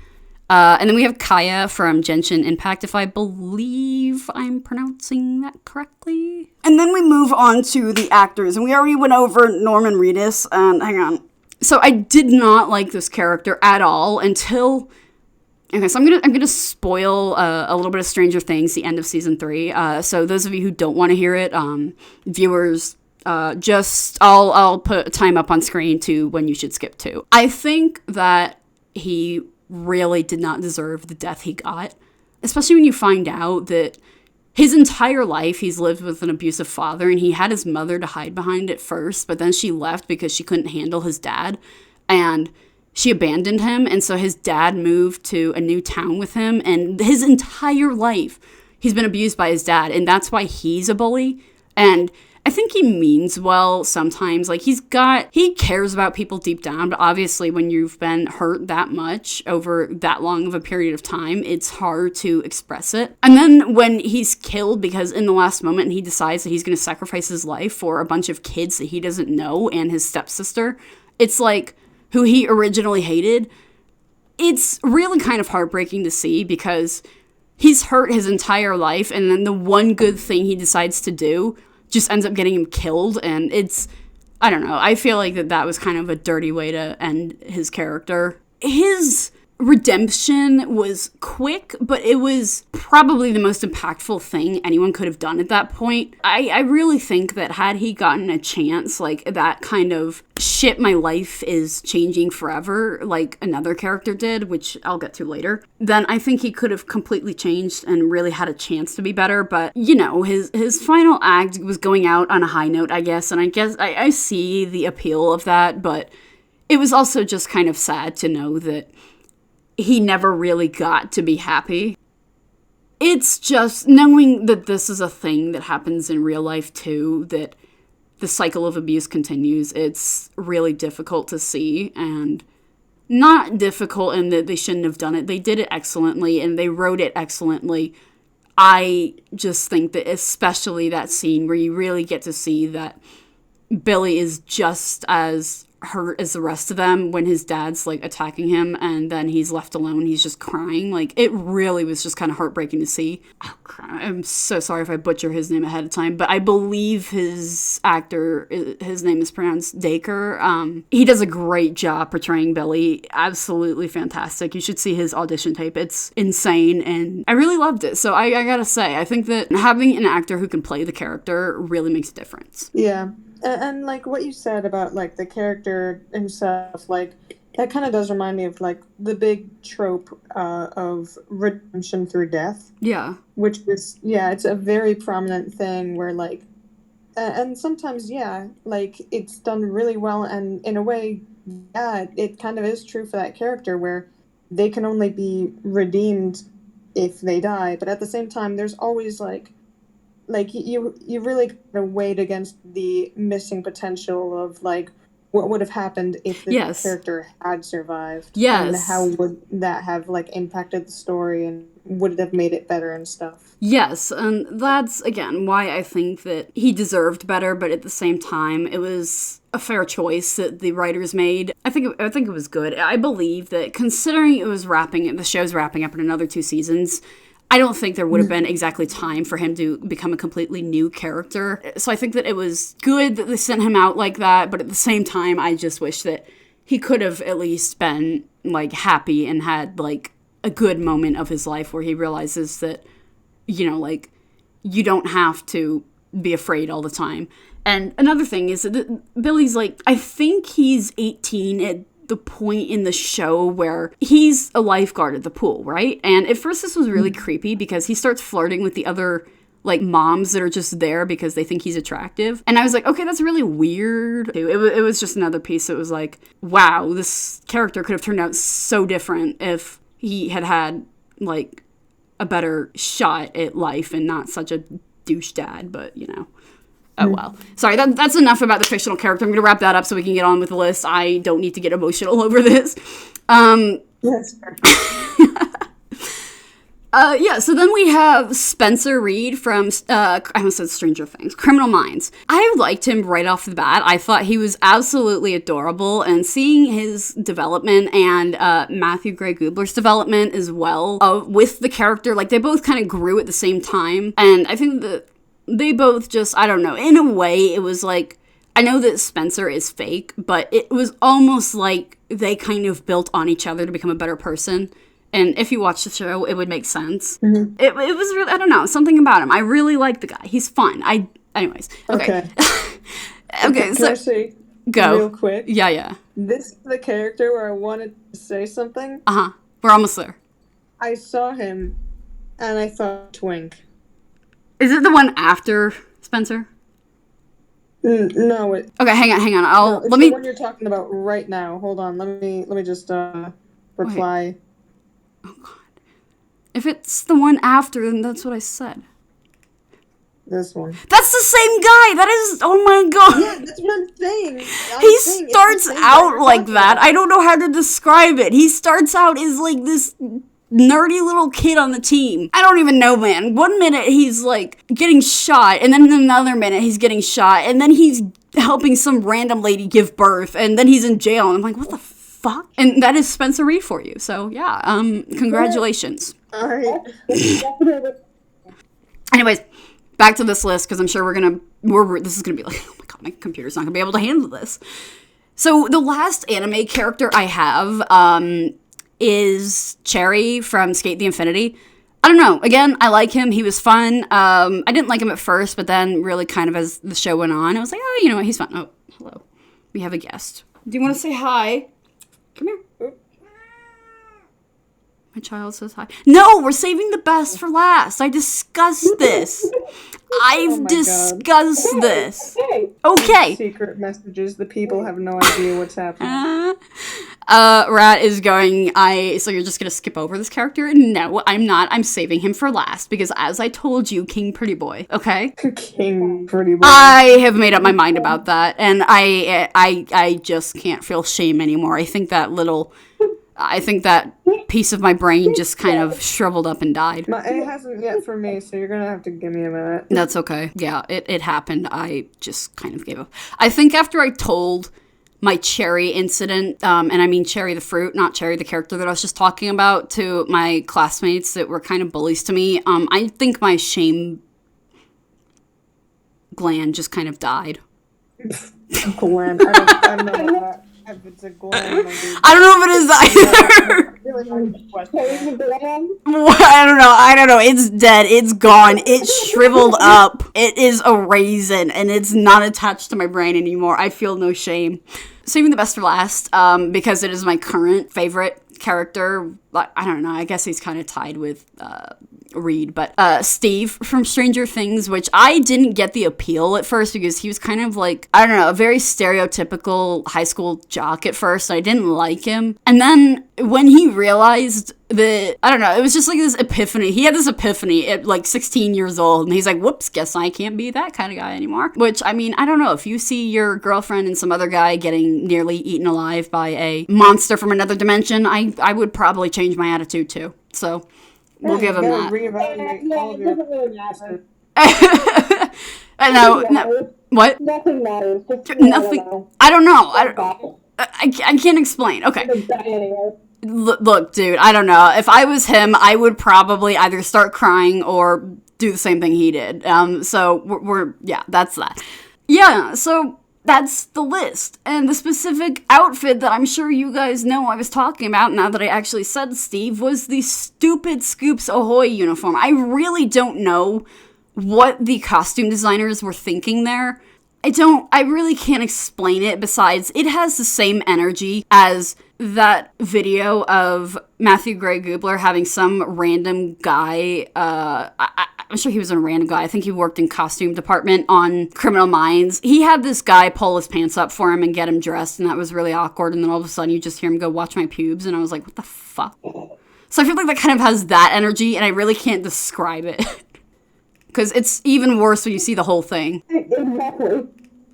And then we have Kaya from Genshin Impact, if I believe I'm pronouncing that correctly. And then we move on to the actors, and we already went over Norman Reedus, and hang on. So I did not like this character at all until... Okay, so I'm gonna spoil a little bit of Stranger Things, the end of season 3. So those of you who don't want to hear it, viewers, I'll put a time up on screen to when you should skip to. I think that he really did not deserve the death he got, especially when you find out that his entire life he's lived with an abusive father, and he had his mother to hide behind at first, but then she left because she couldn't handle his dad, and she abandoned him, and so his dad moved to a new town with him, and his entire life he's been abused by his dad, and that's why he's a bully. And I think he means well sometimes. Like, he cares about people deep down, but obviously when you've been hurt that much over that long of a period of time, it's hard to express it. And then when he's killed because in the last moment he decides that he's going to sacrifice his life for a bunch of kids that he doesn't know and his stepsister, it's like, who he originally hated, it's really kind of heartbreaking to see, because he's hurt his entire life, and then the one good thing he decides to do just ends up getting him killed, and I don't know, I feel like that was kind of a dirty way to end his character. His redemption was quick, but it was probably the most impactful thing anyone could have done at that point. I really think that had he gotten a chance, like that kind of shit, my life is changing forever, like another character did, which I'll get to later, then I think he could have completely changed and really had a chance to be better. But, you know, his final act was going out on a high note, I guess, and I see the appeal of that, but it was also just kind of sad to know that he never really got to be happy. It's just knowing that this is a thing that happens in real life too, that the cycle of abuse continues. It's really difficult to see, and not difficult in that they shouldn't have done it. They did it excellently, and they wrote it excellently. I just think that especially that scene where you really get to see that Billy is just as hurt as the rest of them when his dad's like attacking him, and then he's left alone, he's just crying. Like, it really was just kind of heartbreaking to see. Oh, I'm so sorry if I butcher his name ahead of time, but I believe his actor, his name is pronounced Dacre. He does a great job portraying Billy. Absolutely fantastic. You should see his audition tape. It's insane, and I really loved it. So I gotta say, I think that having an actor who can play the character really makes a difference.
Yeah. And like what you said about like the character himself, like that kind of does remind me of like the big trope of redemption through death.
Yeah.
Which is, yeah, it's a very prominent thing where like, and sometimes, yeah, like it's done really well, and in a way, yeah, it kind of is true for that character where they can only be redeemed if they die, but at the same time, there's always like you really gotta weigh against the missing potential of like what would have happened if the character had survived.
Yes.
And how would that have like impacted the story, and would it have made it better and stuff?
Yes, and that's again why I think that he deserved better, but at the same time it was a fair choice that the writers made. I think it was good. I believe that considering the show's wrapping up in another 2 seasons, I don't think there would have been exactly time for him to become a completely new character. So I think that it was good that they sent him out like that, but at the same time, I just wish that he could have at least been, like, happy and had, like, a good moment of his life where he realizes that, you know, like, you don't have to be afraid all the time. And another thing is that Billy's, like, I think he's 18 at the point in the show where he's a lifeguard at the pool, right? And at first this was really creepy because he starts flirting with the other like moms that are just there because they think he's attractive. And I was like, okay, that's really weird. It was just another piece that was like, wow, this character could have turned out so different if he had like a better shot at life and not such a douche dad, but you know. Oh, well. Sorry, that's enough about the fictional character. I'm going to wrap that up so we can get on with the list. I don't need to get emotional over this.
Yes.
Yeah, so then we have Spencer Reed from, I almost said Stranger Things, Criminal Minds. I liked him right off the bat. I thought he was absolutely adorable, and seeing his development and Matthew Gray Gubler's development as well with the character, like, they both kind of grew at the same time, and I think that they both just, I don't know, in a way, it was like, I know that Spencer is fake, but it was almost like they kind of built on each other to become a better person. And if you watch the show, it would make sense.
Mm-hmm.
It was really, I don't know, something about him. I really like the guy. He's fun. Anyways. Okay. Okay,
Can I say,
go.
real quick?
Yeah.
This is the character where I wanted to say something.
Uh-huh. We're almost there.
I saw him, and I thought Twink.
Is it the one after Spencer?
No.
Okay, hang on.
It's the one you're talking about right now. Hold on. Let me just reply.
Wait. Oh, God. If it's the one after, then that's what I said.
This one.
That's the same guy! That is, oh my God!
Yeah, that's what I'm saying.
He starts out like that. I don't know how to describe it. He starts out as, like, this nerdy little kid on the team. I don't even know, man. One minute he's, like, getting shot, and then in another minute he's getting shot, and then he's helping some random lady give birth, and then he's in jail, and I'm like, what the fuck? And that is Spencer Reed for you. So, yeah, congratulations.
All right.
Anyways, back to this list, because I'm sure this is gonna be like, oh my God, my computer's not gonna be able to handle this. So, the last anime character I have, is Cherry from Skate the Infinity. I don't know. Again, I like him. He was fun. I didn't like him at first, but then really kind of as the show went on, I was like, oh, you know what? He's fun. Oh, hello. We have a guest. Do you want to say hi? Come here. My child says hi. No, we're saving the best for last. I discussed this. I've discussed this. Okay.
Secret messages. The people have no idea what's happening.
Rat is going, so you're just gonna skip over this character? No, I'm not. I'm saving him for last, because as I told you, King Pretty Boy, okay?
King Pretty Boy.
I have made up my mind about that, and I just can't feel shame anymore. I think that piece of my brain just kind of shriveled up and died.
It hasn't yet for me, so you're gonna have to give me a minute.
That's okay. Yeah, it happened. I just kind of gave up. I think after I told my Cherry incident, and I mean Cherry the fruit, not Cherry the character that I was just talking about, to my classmates that were kind of bullies to me, I think my shame gland just kind of died.
Gland. I don't know if it's a gland.
I don't know if it is either. I don't know. It's dead. It's gone. It's shriveled up. It is a raisin, and it's not attached to my brain anymore. I feel no shame. Saving the best for last, because it is my current favorite character. I don't know. I guess he's kind of tied with Reed, but Steve from Stranger Things, which I didn't get the appeal at first because he was kind of like, I don't know, a very stereotypical high school jock at first. I didn't like him. And then when he realized that, I don't know, it was just like this epiphany. He had this epiphany at like 16 years old, and he's like, whoops, guess I can't be that kind of guy anymore. Which, I mean, I don't know, if you see your girlfriend and some other guy getting nearly eaten alive by a monster from another dimension, I would probably change my attitude too. So we'll give him that.
Reevaluate all of your...
No. What?
Nothing matters.
Nothing. I don't know. I can't explain. Okay. Look, dude, I don't know. If I was him, I would probably either start crying or do the same thing he did. So we're yeah, that's that. Yeah, so that's the list. And the specific outfit that I'm sure you guys know I was talking about, now that I actually said Steve, was the stupid Scoops Ahoy uniform. I really don't know what the costume designers were thinking there. I really can't explain it, besides it has the same energy as that video of Matthew Gray Gubler having some random guy, I'm sure he was a random guy, I think he worked in costume department on Criminal Minds. He had this guy pull his pants up for him and get him dressed, and that was really awkward, and then all of a sudden you just hear him go, watch my pubes, and I was like, what the fuck? So I feel like that kind of has that energy, and I really can't describe it. Because it's even worse when you see the whole thing.
Exactly.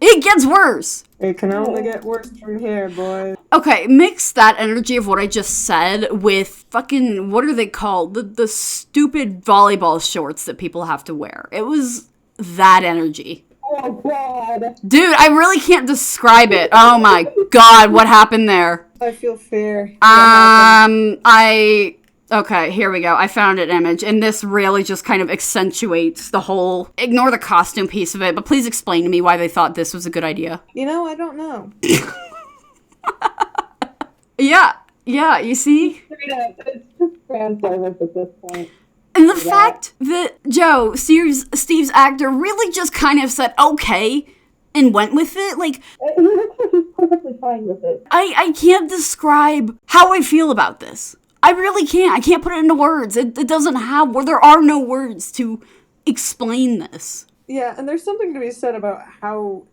It gets worse.
It can only get worse from here, boys.
Okay, mix that energy of what I just said with fucking, what are they called? The stupid volleyball shorts that people have to wear. It was that energy.
Oh, God.
Dude, I really can't describe it. Oh my god, what happened there?
I feel fear.
Okay, here we go. I found an image, and this really just kind of accentuates the whole, ignore the costume piece of it, but please explain to me why they thought this was a good idea.
You know, I don't know.
Yeah, you see?
It's just fan service at this point.
And the fact that Joe, Steve's actor, really just kind of said, okay, and went with it, like...
He looks like he's perfectly fine with it.
I can't describe how I feel about this. I really can't. I can't put it into words. It doesn't have... There are no words to explain this.
Yeah, and there's something to be said about how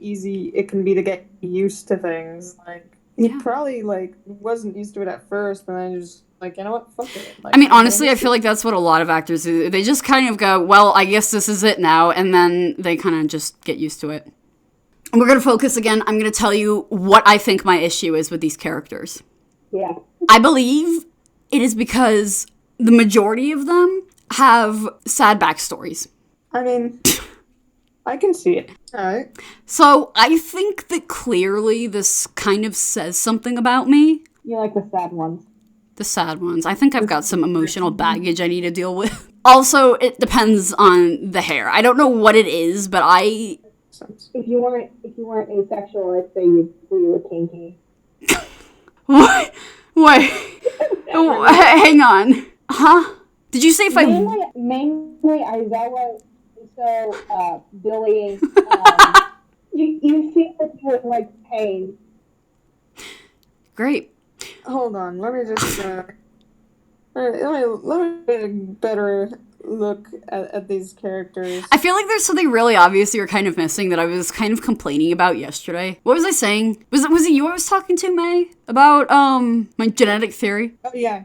easy it can be to get used to things. Like, he probably, like, wasn't used to it at first, and then just... Like, you know what? Fuck it. Like,
I mean, honestly, I feel like that's what a lot of actors do. They just kind of go, well, I guess this is it now, and then they kind of just get used to it. And we're going to focus again. I'm going to tell you what I think my issue is with these characters.
Yeah.
I believe it is because the majority of them have sad backstories.
I mean, I can see it. Alright.
So I think that clearly this kind of says something about me.
You like the sad ones.
The sad ones. I think I've got some emotional baggage I need to deal with. Also, it depends on the hair. I don't know what it is, but
If you weren't asexual, I'd say you were kinky.
What? Wait. Hang on. Huh? Did you say if
mainly Aizawa, so Billy, you seem like you were like pain.
Great.
Hold on, let me just, let me get a better look at these characters.
I feel like there's something really obvious you're kind of missing that I was kind of complaining about yesterday. What was I saying? Was it you I was talking to, May? About, my genetic theory?
Oh, yeah.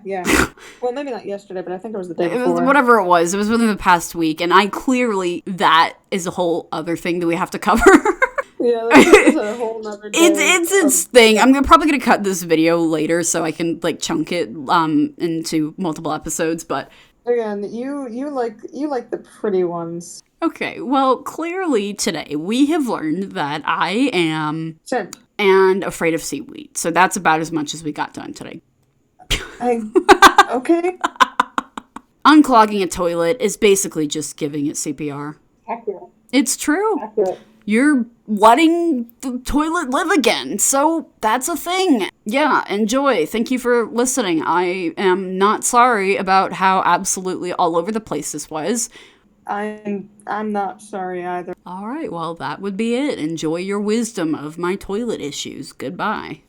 Well, maybe not yesterday, but I think it was the day
It
before.
was whatever it was within the past week, and that is a whole other thing that we have to cover.
Yeah, that's a whole nother day.
It's thing. I'm probably gonna cut this video later so I can like chunk it into multiple episodes. But
again, you like the pretty ones.
Okay, well, clearly today we have learned that I am
Simp.
and afraid of seaweed. So that's about as much as we got done today.
Okay.
Unclogging a toilet is basically just giving it CPR.
Accurate.
It's true.
Accurate.
You're letting the toilet live again, so that's a thing. Yeah, enjoy. Thank you for listening. I am not sorry about how absolutely all over the place this was.
I'm not sorry either.
All right, well, that would be it. Enjoy your wisdom of my toilet issues. Goodbye.